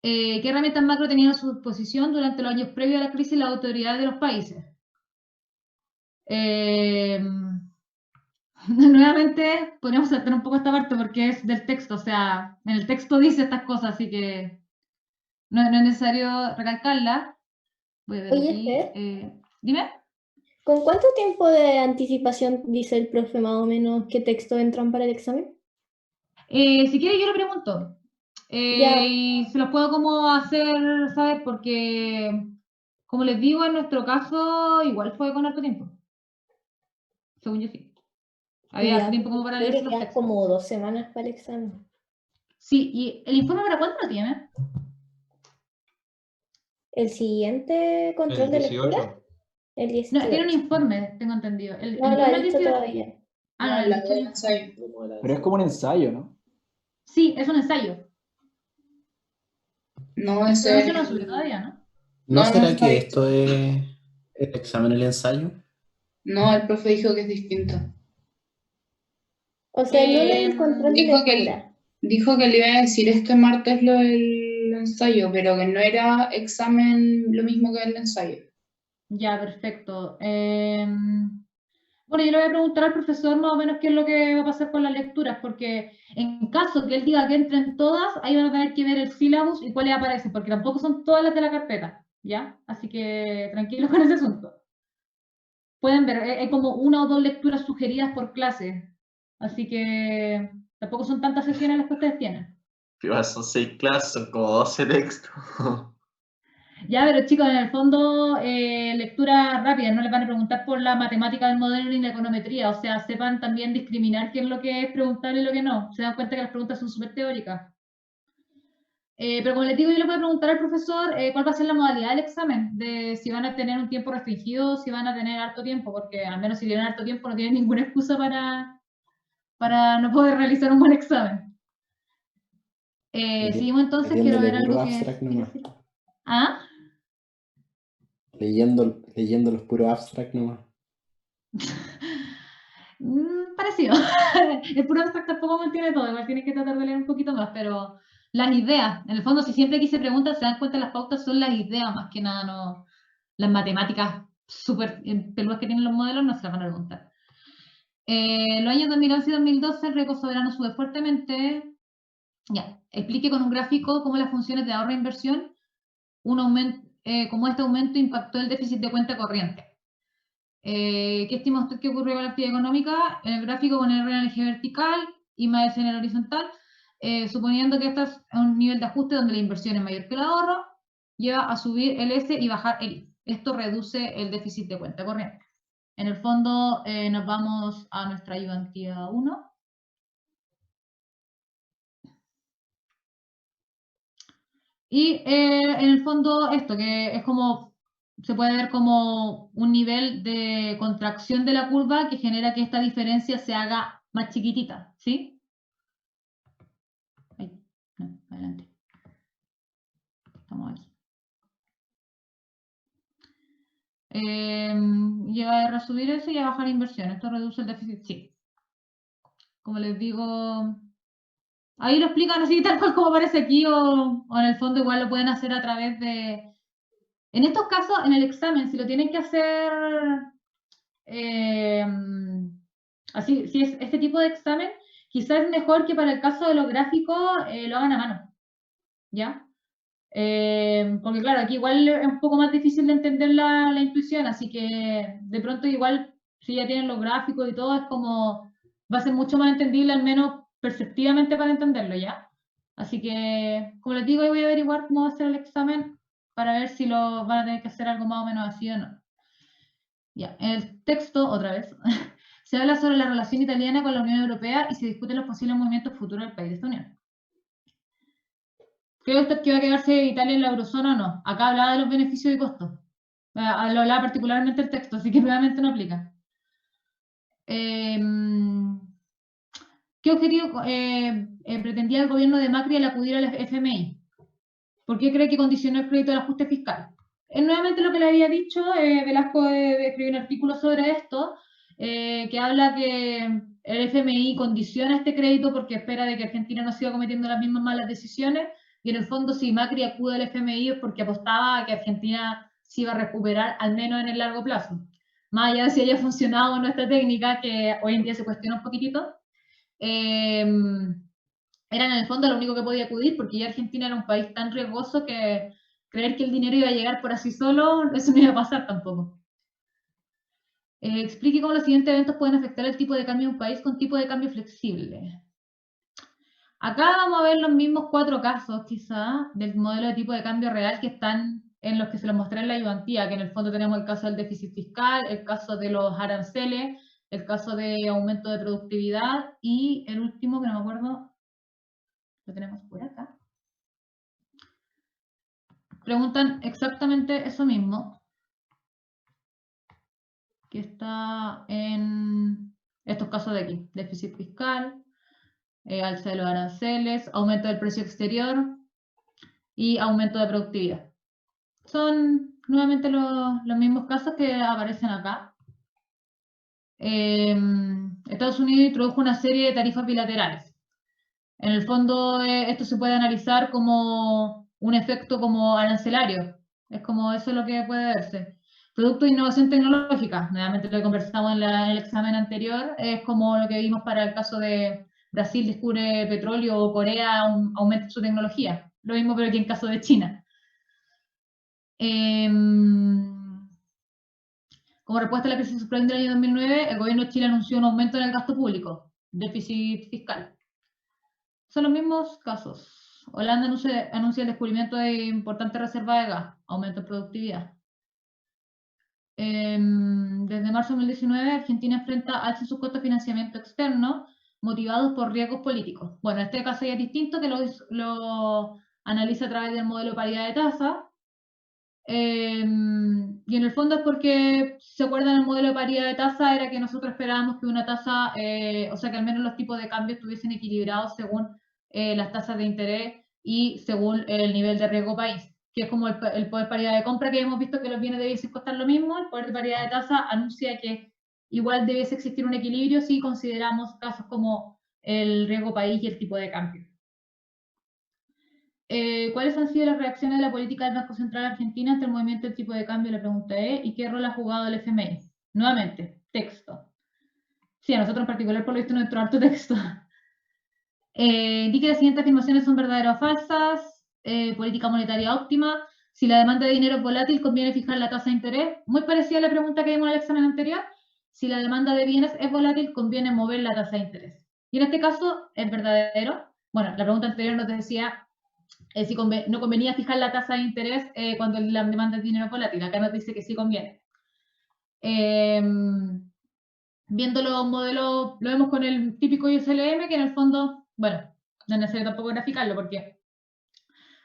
¿Qué herramientas macro tenían a su disposición durante los años previos a la crisis las autoridades de los países? Nuevamente, podríamos saltar un poco esta parte porque es del texto, o sea, en el texto dice estas cosas, así que no es necesario recalcarla. Voy a ver Oye, aquí. Esther, Dime. ¿con cuánto tiempo de anticipación dice el profe más o menos qué texto entran para el examen? Si quiere yo le pregunto. Ya. Y se los puedo como hacer saber porque, como les digo, en nuestro caso igual fue con harto tiempo. Según yo sí. Había harto Ya, tiempo como para creo leerse que los quedan textos. como 2 semanas para el examen. Sí, ¿y el informe para cuándo lo tiene? ¿El siguiente control El de lectura? 18. El No, tiene un 18. informe, tengo entendido. El No lo ha informe es dicho 18. todavía. Ah, No, no, lo la he dicho. del ensayo. Pero es como un ensayo, ¿no? Sí, es un ensayo. No, Pero ese no es se lo subió todavía, ¿no? ¿No No, no será está que dicho. esto es el examen, el ensayo? No, el profe dijo que es distinto. O sea, no del Em, control de Dijo que, lectura. dijo que le iba a decir este martes lo del ensayo, pero que no era examen lo mismo que el ensayo. Ya, perfecto. Bueno, yo le voy a preguntar al profesor más o menos qué es lo que va a pasar con las lecturas, porque en caso que él diga que entren todas, ahí van a tener que ver el syllabus y cuáles aparecen, porque tampoco son todas las de la carpeta, ¿ya? Así que tranquilos con ese asunto. Pueden ver, hay como 1 o 2 lecturas sugeridas por clase, así que tampoco son tantas sesiones las que ustedes tienen. Igual son 6 clases, son como 12 textos. Ya, pero chicos, en el fondo, lectura rápida, no les van a preguntar por la matemática del modelo ni la econometría, o sea, sepan también discriminar qué es lo que es preguntar y lo que no. Se dan cuenta que las preguntas son súper teóricas. Pero como les digo, yo le voy a preguntar al profesor cuál va a ser la modalidad del examen, de si van a tener un tiempo restringido, si van a tener harto tiempo, porque al menos si tienen harto tiempo no tienen ninguna excusa para no poder realizar un buen examen. Seguimos entonces, quiero Leyéndole ver puro algo que abstract nomás. ¿Ah? Leyendo los puros abstract nomás. Parecido. El puro abstract tampoco mantiene todo, igual tienes que tratar de leer un poquito más, pero las ideas, en el fondo, si siempre aquí se pregunta, se dan cuenta las pautas son las ideas más que nada, no las matemáticas súper peludas que tienen los modelos no se las van a preguntar. Los años 2011 y 2012 el riesgo soberano sube fuertemente. Ya, explique con un gráfico cómo las funciones de ahorro e inversión, cómo este aumento impactó el déficit de cuenta corriente. ¿Qué estima usted que ocurrió con la actividad económica? En el gráfico con R en el eje vertical y más en el horizontal, suponiendo que este es un nivel de ajuste donde la inversión es mayor que el ahorro, lleva a subir el S y bajar el I. Esto reduce el déficit de cuenta corriente. En el fondo, nos vamos a nuestra ayudantía 1. Y en el fondo, esto que es como se puede ver como un nivel de contracción de la curva que genera que esta diferencia se haga más chiquitita, ¿sí? Ahí, no, adelante. Estamos aquí. Llega a resubir eso y a bajar inversión. Esto reduce el déficit, sí. Como les digo, ahí lo explican así tal cual como aparece aquí o en el fondo igual lo pueden hacer a través de... En estos casos, en el examen, si lo tienen que hacer... así, si es este tipo de examen, quizás es mejor que para el caso de los gráficos lo hagan a mano, ¿ya? Porque claro, aquí igual es un poco más difícil de entender la intuición, así que de pronto igual, si ya tienen los gráficos y todo, es como, va a ser mucho más entendible, al menos perceptivamente para entenderlo, ¿ya? Así que, como les digo, yo voy a averiguar cómo va a ser el examen para ver si lo van a tener que hacer algo más o menos así o no. Ya, en el texto, otra vez, se habla sobre la relación italiana con la Unión Europea y se discuten los posibles movimientos futuros del país de esta unión. ¿Cree usted que va a quedarse Italia en la eurozona o no? Acá hablaba de los beneficios y costos. Lo hablaba particularmente el texto, así que nuevamente no aplica. ¿Qué objetivo pretendía el gobierno de Macri al acudir al FMI? ¿Por qué cree que condicionó el crédito al ajuste fiscal? Es nuevamente lo que le había dicho, Velasco escribió un artículo sobre esto, que habla que el FMI condiciona este crédito porque espera de que Argentina no siga cometiendo las mismas malas decisiones, y en el fondo si Macri acude al FMI es porque apostaba a que Argentina se iba a recuperar al menos en el largo plazo. Más allá de si haya funcionado o no esta técnica, que hoy en día se cuestiona un poquitito, era en el fondo lo único que podía acudir porque ya Argentina era un país tan riesgoso que creer que el dinero iba a llegar por así solo, eso no iba a pasar tampoco. Explique cómo los siguientes eventos pueden afectar el tipo de cambio de un país con tipo de cambio flexible. Acá vamos a ver los mismos 4 casos, quizá, del modelo de tipo de cambio real que están en los que se los mostré en la ayudantía, que en el fondo tenemos el caso del déficit fiscal, el caso de los aranceles, el caso de aumento de productividad y el último, que no me acuerdo, lo tenemos por acá. Preguntan exactamente eso mismo, que está en estos casos de aquí, déficit fiscal, alza de los aranceles, aumento del precio exterior y aumento de productividad. Son nuevamente los mismos casos que aparecen acá. Estados Unidos introdujo una serie de tarifas bilaterales. En el fondo, esto se puede analizar como un efecto como arancelario. Es como eso lo que puede verse. Producto de innovación tecnológica, nuevamente lo que conversamos en el examen anterior, es como lo que vimos para el caso de Brasil descubre petróleo o Corea aumenta su tecnología. Lo mismo pero aquí en caso de China. Como respuesta a la crisis subprime del año 2009, el gobierno de Chile anunció un aumento en el gasto público, déficit fiscal. Son los mismos casos. Holanda anuncia el descubrimiento de importantes reservas de gas, aumento en productividad. Desde marzo de 2019, Argentina enfrenta alza en sus costos de financiamiento externo, motivados por riesgos políticos. Bueno, en este caso ya es distinto, que lo analiza a través del modelo de paridad de tasa. Y en el fondo es porque, si se acuerdan, el modelo de paridad de tasa era que nosotros esperábamos que una tasa, o sea, que al menos los tipos de cambio estuviesen equilibrados según las tasas de interés y según el nivel de riesgo país, que es como el poder paridad de compra, que hemos visto que los bienes debiesen costar lo mismo. El poder de paridad de tasa anuncia que igual debiese existir un equilibrio si consideramos casos como el riesgo país y el tipo de cambio. ¿Cuáles han sido las reacciones de la política del Banco Central Argentina ante el movimiento del tipo de cambio? La pregunta es, ¿y qué rol ha jugado el FMI? Nuevamente, texto. Sí, a nosotros en particular, por lo visto, nuestro alto texto. Indique las siguientes afirmaciones son verdaderas o falsas. Política monetaria óptima. Si la demanda de dinero es volátil, conviene fijar la tasa de interés. Muy parecida a la pregunta que vimos en el examen anterior. Si la demanda de bienes es volátil, conviene mover la tasa de interés. Y en este caso, es verdadero. Bueno, la pregunta anterior nos decía si no convenía fijar la tasa de interés cuando la demanda de dinero es volátil. Acá nos dice que sí conviene. Viendo los modelos, lo vemos con el típico ISLM, que en el fondo, bueno, no es necesario tampoco graficarlo, porque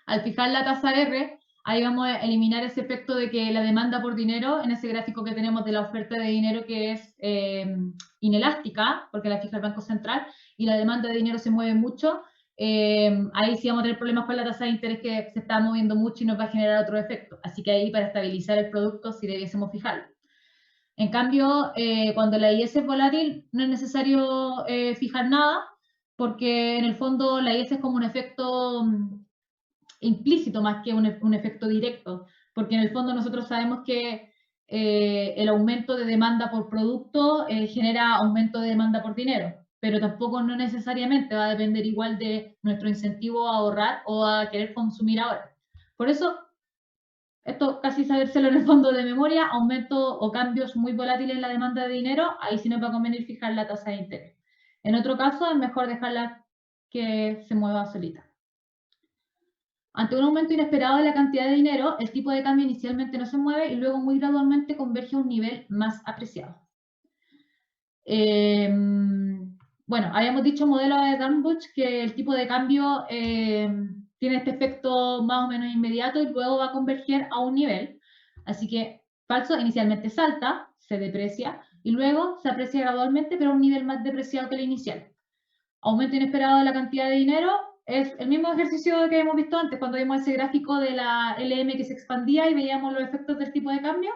al fijar la tasa R, ahí vamos a eliminar ese efecto de que la demanda por dinero, en ese gráfico que tenemos de la oferta de dinero que es inelástica, porque la fija el Banco Central, y la demanda de dinero se mueve mucho, ahí sí vamos a tener problemas con la tasa de interés que se está moviendo mucho y nos va a generar otro efecto. Así que ahí para estabilizar el producto sí debiésemos fijarlo. En cambio, cuando la IS es volátil, no es necesario fijar nada, porque en el fondo la IS es como un efecto implícito más que un efecto directo, porque en el fondo nosotros sabemos que el aumento de demanda por producto genera aumento de demanda por dinero, pero tampoco no necesariamente va a depender igual de nuestro incentivo a ahorrar o a querer consumir ahora. Por eso, esto casi sabérselo en el fondo de memoria, aumento o cambios muy volátiles en la demanda de dinero, ahí sí nos va a convenir fijar la tasa de interés. En otro caso, es mejor dejarla que se mueva solita. Ante un aumento inesperado de la cantidad de dinero, el tipo de cambio inicialmente no se mueve y luego muy gradualmente converge a un nivel más apreciado. Bueno, habíamos dicho modelo de Dunbuch que el tipo de cambio tiene este efecto más o menos inmediato y luego va a converger a un nivel. Así que falso, inicialmente salta, se deprecia y luego se aprecia gradualmente, pero a un nivel más depreciado que el inicial. Aumento inesperado de la cantidad de dinero es el mismo ejercicio que hemos visto antes, cuando vimos ese gráfico de la LM que se expandía y veíamos los efectos del tipo de cambio.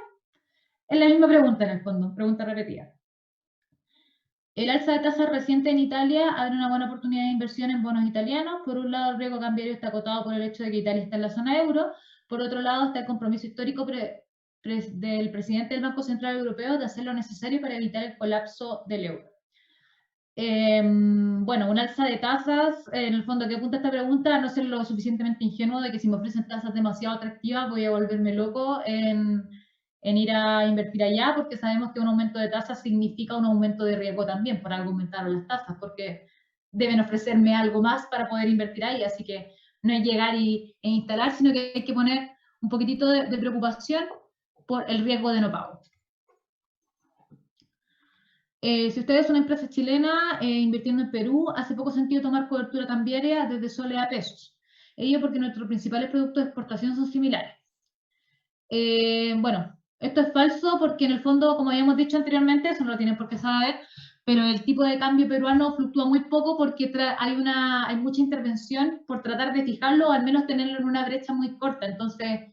Es la misma pregunta en el fondo, pregunta repetida. El alza de tasas reciente en Italia abre una buena oportunidad de inversión en bonos italianos. Por un lado, el riesgo cambiario está acotado por el hecho de que Italia está en la zona euro. Por otro lado, está el compromiso histórico del presidente del Banco Central Europeo de hacer lo necesario para evitar el colapso del euro. Bueno, un alza de tasas, en el fondo que apunta esta pregunta, no ser lo suficientemente ingenuo de que si me ofrecen tasas demasiado atractivas voy a volverme loco en ir a invertir allá, porque sabemos que un aumento de tasas significa un aumento de riesgo también, por algo aumentaron las tasas, porque deben ofrecerme algo más para poder invertir ahí, así que no es llegar e instalar, sino que hay que poner un poquitito de preocupación por el riesgo de no pago. Si usted es una empresa chilena invirtiendo en Perú, hace poco sentido tomar cobertura cambiaria desde soles a pesos. Ello porque nuestros principales productos de exportación son similares. Bueno, esto es falso porque en el fondo, como habíamos dicho anteriormente, eso no lo tienen por qué saber, pero el tipo de cambio peruano fluctúa muy poco porque hay mucha intervención por tratar de fijarlo o al menos tenerlo en una brecha muy corta. Entonces,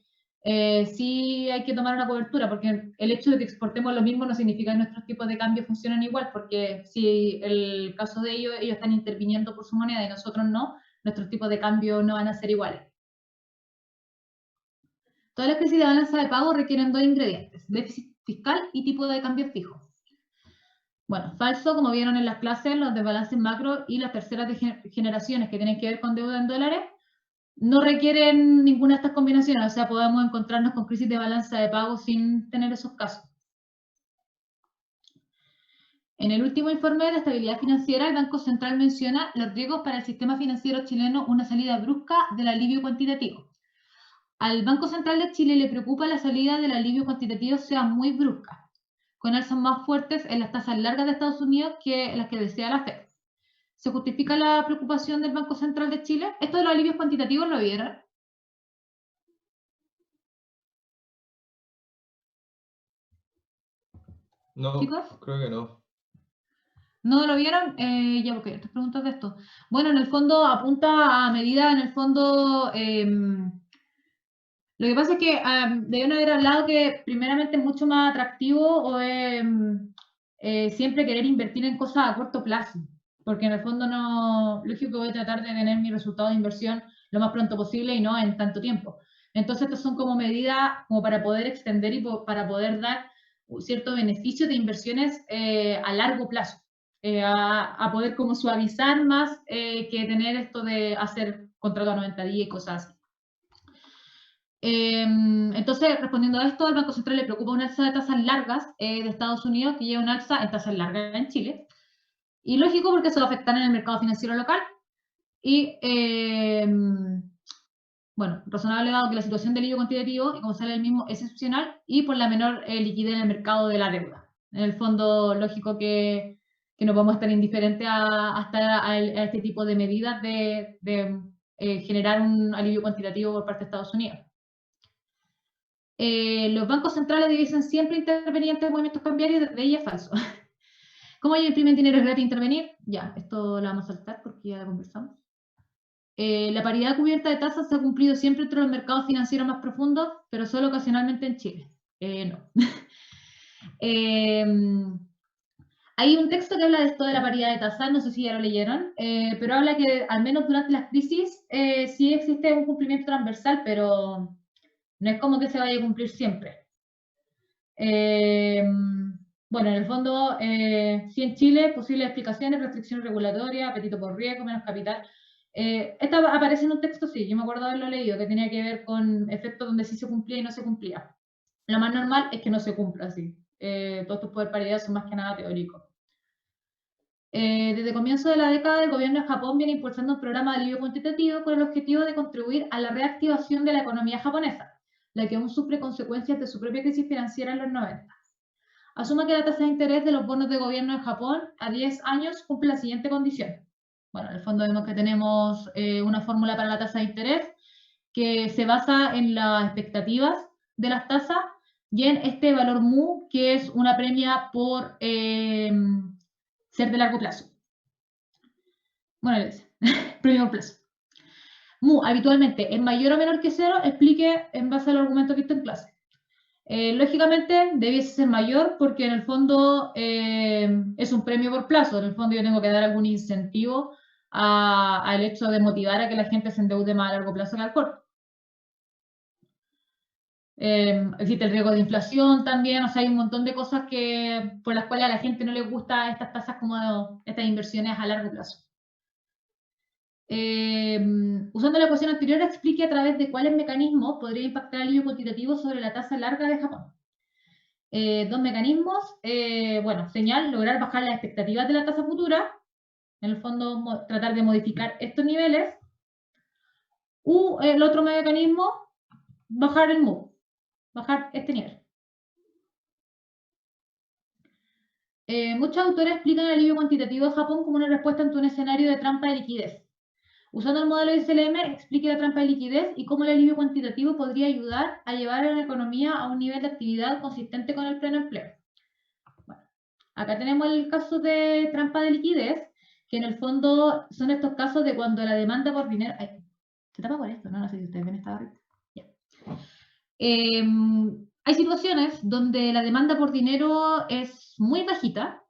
sí hay que tomar una cobertura, porque el hecho de que exportemos lo mismo no significa que nuestros tipos de cambio funcionen igual, porque si el caso de ellos están interviniendo por su moneda y nosotros no, nuestros tipos de cambio no van a ser iguales. Todas las crisis de balanza de pago requieren dos ingredientes, déficit fiscal y tipo de cambio fijo. Bueno, falso, como vieron en las clases, los desbalances macro y las terceras generaciones que tienen que ver con deuda en dólares no requieren ninguna de estas combinaciones, o sea, podemos encontrarnos con crisis de balanza de pago sin tener esos casos. En el último informe de estabilidad financiera, el Banco Central menciona los riesgos para el sistema financiero chileno, una salida brusca del alivio cuantitativo. Al Banco Central de Chile le preocupa la salida del alivio cuantitativo sea muy brusca, con alzas más fuertes en las tasas largas de Estados Unidos que las que desea la Fed. ¿Se justifica la preocupación del Banco Central de Chile? ¿Esto de los alivios cuantitativos lo vieron? No, ¿Chicos? creo que no. ¿No lo vieron? Ya, porque estas preguntas de esto. Bueno, en el fondo apunta a medida, en el fondo, lo que pasa es que debieron haber hablado que primeramente es mucho más atractivo o siempre querer invertir en cosas a corto plazo, porque en el fondo no, lógico que voy a tratar de tener mi resultado de inversión lo más pronto posible y no en tanto tiempo. Entonces estas son como medidas como para poder extender y para poder dar cierto beneficio de inversiones a largo plazo. A poder como suavizar más que tener esto de hacer contrato a 90 días y cosas así. Entonces, respondiendo a esto, al Banco Central le preocupa un alza de tasas largas de Estados Unidos que lleva un alza en tasas largas en Chile. Y lógico porque eso va a afectar en el mercado financiero local. Y, bueno, razonable dado que la situación del alivio cuantitativo, y como sale el mismo, es excepcional y por la menor liquidez en el mercado de la deuda. En el fondo, lógico que no podemos estar indiferentes a este tipo de medidas de generar un alivio cuantitativo por parte de Estados Unidos. Los bancos centrales dicen siempre intervenir ante movimientos cambiarios, de ella es falso. ¿Cómo ellos imprimen dinero es gratis intervenir? Ya, esto lo vamos a saltar porque ya lo conversamos. La paridad cubierta de tasas se ha cumplido siempre entre los mercados financieros más profundos, pero solo ocasionalmente en Chile. No. Hay un texto que habla de esto de la paridad de tasas, no sé si ya lo leyeron, pero habla que al menos durante las crisis sí existe un cumplimiento transversal, pero no es como que se vaya a cumplir siempre. Bueno, en el fondo, sí en Chile, posibles explicaciones, restricciones regulatorias, apetito por riesgo, menos capital. Esta aparece en un texto, sí, yo me acuerdo de haberlo leído, que tenía que ver con efectos donde sí se cumplía y no se cumplía. Lo más normal es que no se cumpla así. Todos estos poder paridad son más que nada teóricos. Desde comienzo de la década, el gobierno de Japón viene impulsando un programa de alivio cuantitativo con el objetivo de contribuir a la reactivación de la economía japonesa, la que aún sufre consecuencias de su propia crisis financiera en los 90. Asuma que la tasa de interés de los bonos de gobierno en Japón a 10 años cumple la siguiente condición. Bueno, en el fondo vemos que tenemos una fórmula para la tasa de interés que se basa en las expectativas de las tasas y en este valor mu, que es una premia por ser de largo plazo. Bueno, premio por plazo. Mu, habitualmente, es mayor o menor que 0, explique en base al argumento visto en clase. Lógicamente debiese ser mayor porque en el fondo es un premio por plazo, en el fondo yo tengo que dar algún incentivo al hecho de motivar a que la gente se endeude más a largo plazo que al corto. Existe el riesgo de inflación también, o sea, hay un montón de cosas por las cuales a la gente no le gusta estas tasas como estas inversiones a largo plazo. Usando la ecuación anterior, explique a través de cuáles mecanismos podría impactar el alivio cuantitativo sobre la tasa larga de Japón. Dos mecanismos, bueno, señal, lograr bajar las expectativas de la tasa futura, en el fondo tratar de modificar estos niveles, el otro mecanismo, bajar el MOVE, bajar este nivel. Muchos autores explican el alivio cuantitativo de Japón como una respuesta ante un escenario de trampa de liquidez. Usando el modelo SLM, explique la trampa de liquidez y cómo el alivio cuantitativo podría ayudar a llevar a la economía a un nivel de actividad consistente con el pleno empleo. Bueno, acá tenemos el caso de trampa de liquidez, que en el fondo son estos casos de cuando la demanda por dinero... Ay, se tapa por esto, ¿no? No sé si ustedes ven esta barrita. Ya. Hay situaciones donde la demanda por dinero es muy bajita,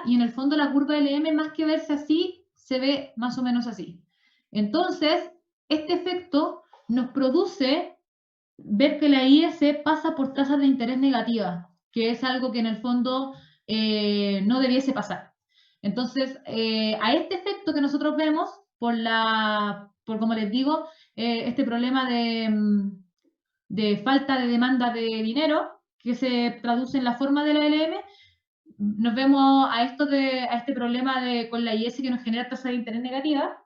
y en el fondo la curva LM, más que verse así, se ve más o menos así. Entonces, este efecto nos produce ver que la IS pasa por tasas de interés negativas, que es algo que en el fondo no debiese pasar. Entonces, a este efecto que nosotros vemos, por como les digo, este problema de falta de demanda de dinero, que se traduce en la forma de la LM, nos vemos a este problema con la IS que nos genera tasa de interés negativa,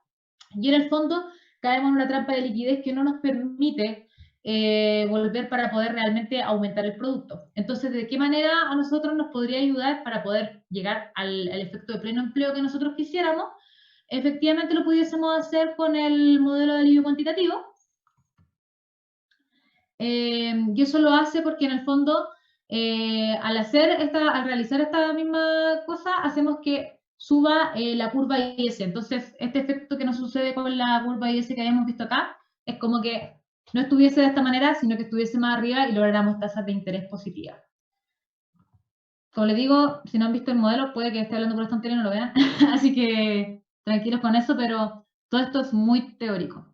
y en el fondo caemos en una trampa de liquidez que no nos permite volver para poder realmente aumentar el producto. Entonces, ¿de qué manera a nosotros nos podría ayudar para poder llegar al efecto de pleno empleo que nosotros quisiéramos? Efectivamente lo pudiésemos hacer con el modelo de alivio cuantitativo. Y eso lo hace porque en el fondo, al realizar esta misma cosa, hacemos que suba la curva IS. Entonces, este efecto que nos sucede con la curva IS que habíamos visto acá, es como que no estuviese de esta manera, sino que estuviese más arriba y lográramos tasas de interés positivas. Como les digo, si no han visto el modelo, puede que esté hablando por esta y no lo vean, así que tranquilos con eso, pero todo esto es muy teórico.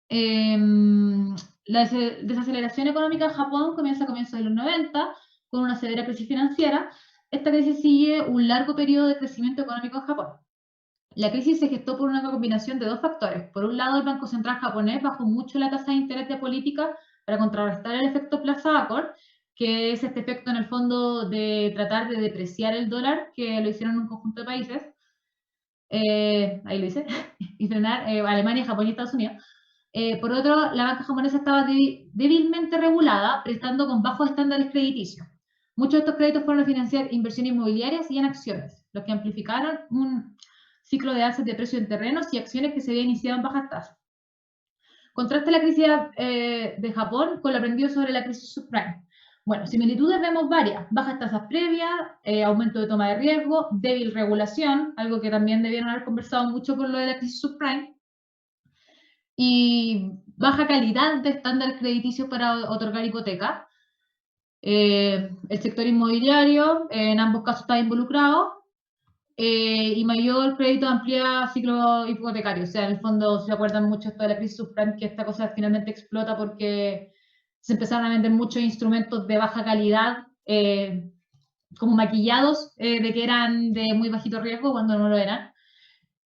La desaceleración económica en Japón comienza a comienzos de los 90, con una severa crisis financiera. Esta crisis sigue un largo periodo de crecimiento económico en Japón. La crisis se gestó por una combinación de dos factores. Por un lado, el Banco Central japonés bajó mucho la tasa de interés de política para contrarrestar el efecto Plaza Accord, que es este efecto en el fondo de tratar de depreciar el dólar, que lo hicieron en un conjunto de países. Ahí lo hice. Y frenar Alemania, Japón y Estados Unidos. Por otro, la banca japonesa estaba débilmente regulada, prestando con bajos estándares crediticios. Muchos de estos créditos fueron a financiar inversiones inmobiliarias y en acciones, los que amplificaron un ciclo de alzas de precios en terrenos y acciones que se había iniciado en bajas tasas. Contrasta la crisis de Japón con lo aprendido sobre la crisis subprime. Bueno, similitudes vemos varias: bajas tasas previas, aumento de toma de riesgo, débil regulación, algo que también debieron haber conversado mucho con lo de la crisis subprime, y baja calidad de estándares crediticios para otorgar hipoteca. El sector inmobiliario en ambos casos está involucrado, y mayor crédito amplía ciclo hipotecario. O sea, en el fondo, si se acuerdan mucho esto de la crisis subprime, que esta cosa finalmente explota porque se empezaron a vender muchos instrumentos de baja calidad, como maquillados, de que eran de muy bajito riesgo cuando no lo eran.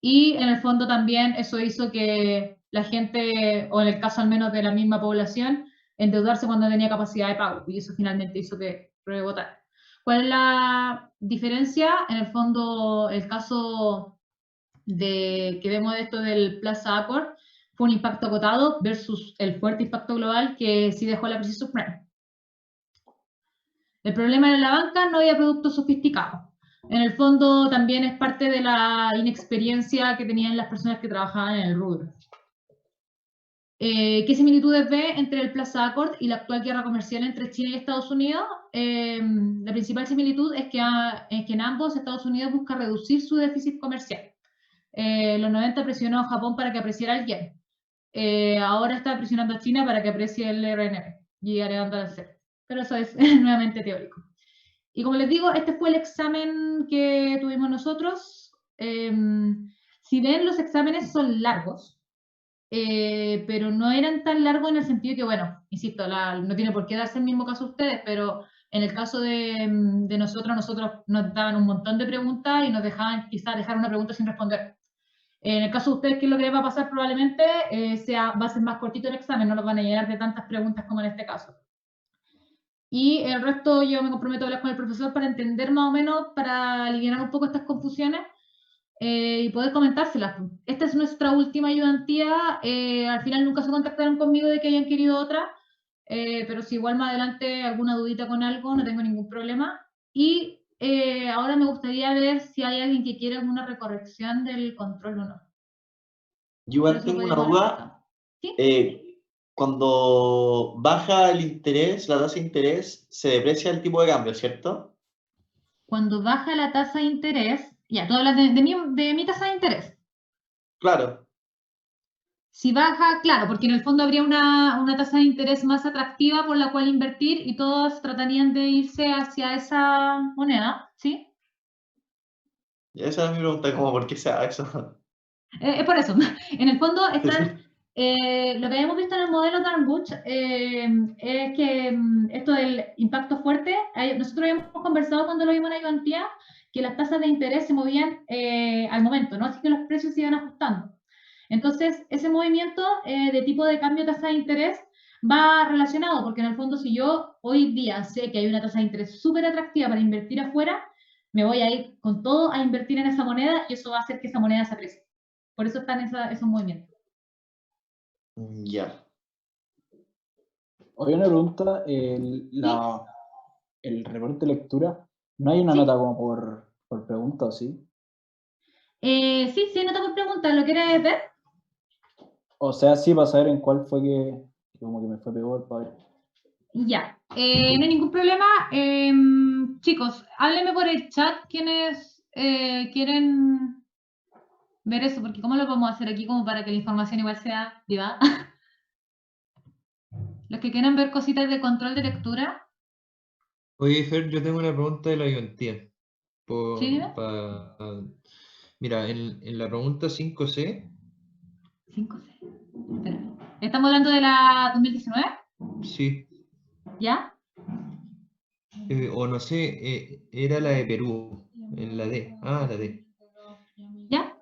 Y en el fondo también eso hizo que la gente, o en el caso al menos de la misma población, endeudarse cuando tenía capacidad de pago, y eso finalmente hizo que rebotara. ¿Cuál es la diferencia? En el fondo, el caso que vemos de esto del Plaza Accord fue un impacto acotado versus el fuerte impacto global que sí dejó la crisis subprime. El problema en la banca: no había productos sofisticados. En el fondo también es parte de la inexperiencia que tenían las personas que trabajaban en el rubro. ¿Qué similitudes ve entre el Plaza Accord y la actual guerra comercial entre China y Estados Unidos? La principal similitud es que en ambos Estados Unidos busca reducir su déficit comercial. Los 90 presionó a Japón para que apreciara el yen. Ahora está presionando a China para que aprecie el RMB y agregando al cero. Pero eso es nuevamente teórico. Y como les digo, este fue el examen que tuvimos nosotros. Si ven, los exámenes son largos. pero no eran tan largos en el sentido que, bueno, insisto, no tiene por qué darse el mismo caso a ustedes, pero en el caso de nosotros nos daban un montón de preguntas y nos dejaban quizás dejar una pregunta sin responder. En el caso de ustedes, ¿qué es lo que les va a pasar? Probablemente va a ser más cortito el examen, no los van a llenar de tantas preguntas como en este caso. Y el resto yo me comprometo a hablar con el profesor para entender más o menos, para aliviar un poco estas confusiones y poder comentárselas. Esta es nuestra última ayudantía. Al final nunca se contactaron conmigo de que hayan querido otra, pero si igual más adelante alguna dudita con algo, no tengo ningún problema. Y ahora me gustaría ver si hay alguien que quiera alguna recorrección del control 1. Yo igual tengo una duda. ¿Sí? Cuando baja el interés, la tasa de interés, se deprecia el tipo de cambio, ¿cierto? Cuando baja la tasa de interés, ya, tú hablas de mi tasa de interés. Claro. Si baja, claro, porque en el fondo habría una tasa de interés más atractiva por la cual invertir y todos tratarían de irse hacia esa moneda, ¿sí? Esa es mi pregunta, como por qué se hace eso. Es por eso. En el fondo están... lo que habíamos visto en el modelo Darnbush es que esto del impacto fuerte, nosotros habíamos conversado cuando lo vimos en ayudantía, que las tasas de interés se movían al momento, ¿no? Así que los precios se iban ajustando. Entonces, ese movimiento de tipo de cambio de tasa de interés va relacionado, porque en el fondo si yo hoy día sé que hay una tasa de interés súper atractiva para invertir afuera, me voy a ir con todo a invertir en esa moneda y eso va a hacer que esa moneda se aprecie. Por eso están esos movimientos. Ya. Hoy una pregunta, el reporte de lectura, ¿no hay una nota como por pregunta o sí? Sí, nota por pregunta, ¿lo quieres ver? O sea, sí, para saber en cuál fue que como que me fue peor, para ver. Ya, no hay ningún problema. Chicos, háblenme por el chat quienes quieren ver eso, porque ¿cómo lo podemos hacer aquí como para que la información igual sea privada? Los que quieran ver cositas de control de lectura. Oye, Fer, yo tengo una pregunta de la ayudantía. ¿Sí, dime? Mira, en la pregunta 5C. 5C. Espérame. ¿Estamos hablando de la 2019? Sí. ¿Ya? O no sé, era la de Perú, en la D. Ah, la D. ¿Ya?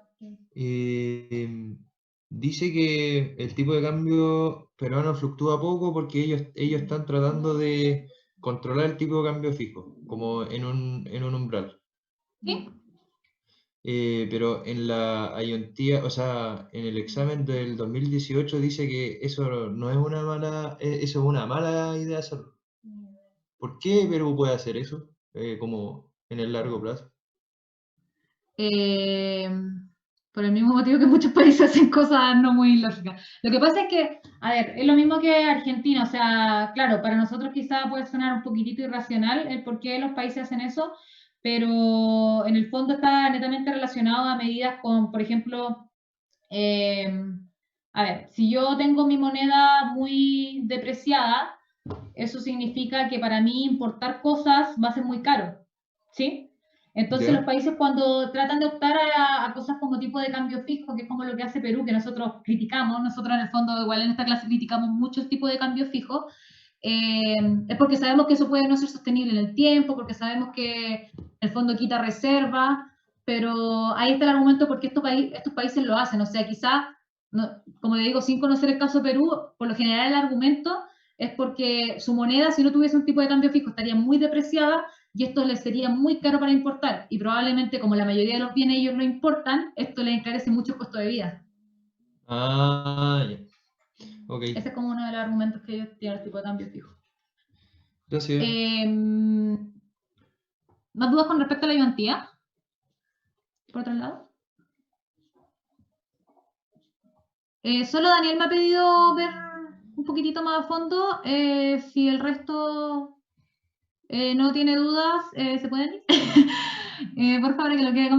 Dice que el tipo de cambio peruano fluctúa poco porque ellos están tratando de controlar el tipo de cambio fijo, como en un umbral. ¿Sí? Pero en la ayuntía, o sea, en el examen del 2018 dice que eso no es una mala, eso es una mala idea hacerlo. ¿Por qué Perú puede hacer eso? Como en el largo plazo. Por el mismo motivo que muchos países hacen cosas no muy lógicas. Lo que pasa es que, a ver, es lo mismo que Argentina, o sea, claro, para nosotros quizá puede sonar un poquitito irracional el por qué los países hacen eso, pero en el fondo está netamente relacionado a medidas con, por ejemplo, a ver, si yo tengo mi moneda muy depreciada, eso significa que para mí importar cosas va a ser muy caro, ¿sí? Entonces ¿Ya? los países cuando tratan de optar a cosas como tipo de cambio fijo, que es como lo que hace Perú, que nosotros criticamos, nosotros en el fondo igual en esta clase criticamos muchos tipos de cambio fijo, es porque sabemos que eso puede no ser sostenible en el tiempo, porque sabemos que el fondo quita reserva, pero ahí está el argumento porque estos países lo hacen, o sea, quizá, no, como le digo, sin conocer el caso de Perú, por lo general el argumento es porque su moneda, si no tuviese un tipo de cambio fijo, estaría muy depreciada y esto les sería muy caro para importar. Y probablemente, como la mayoría de los bienes ellos no importan, esto les encarece mucho el costo de vida. Ah, ya. Ok. Ese es como uno de los argumentos que ellos tienen el tipo de cambio fijo. Gracias. ¿Más dudas con respecto a la ayudantía? Por otro lado. Solo Daniel me ha pedido ver un poquitito más a fondo. Si el resto no tiene dudas, ¿se pueden ir? Por favor, que lo quede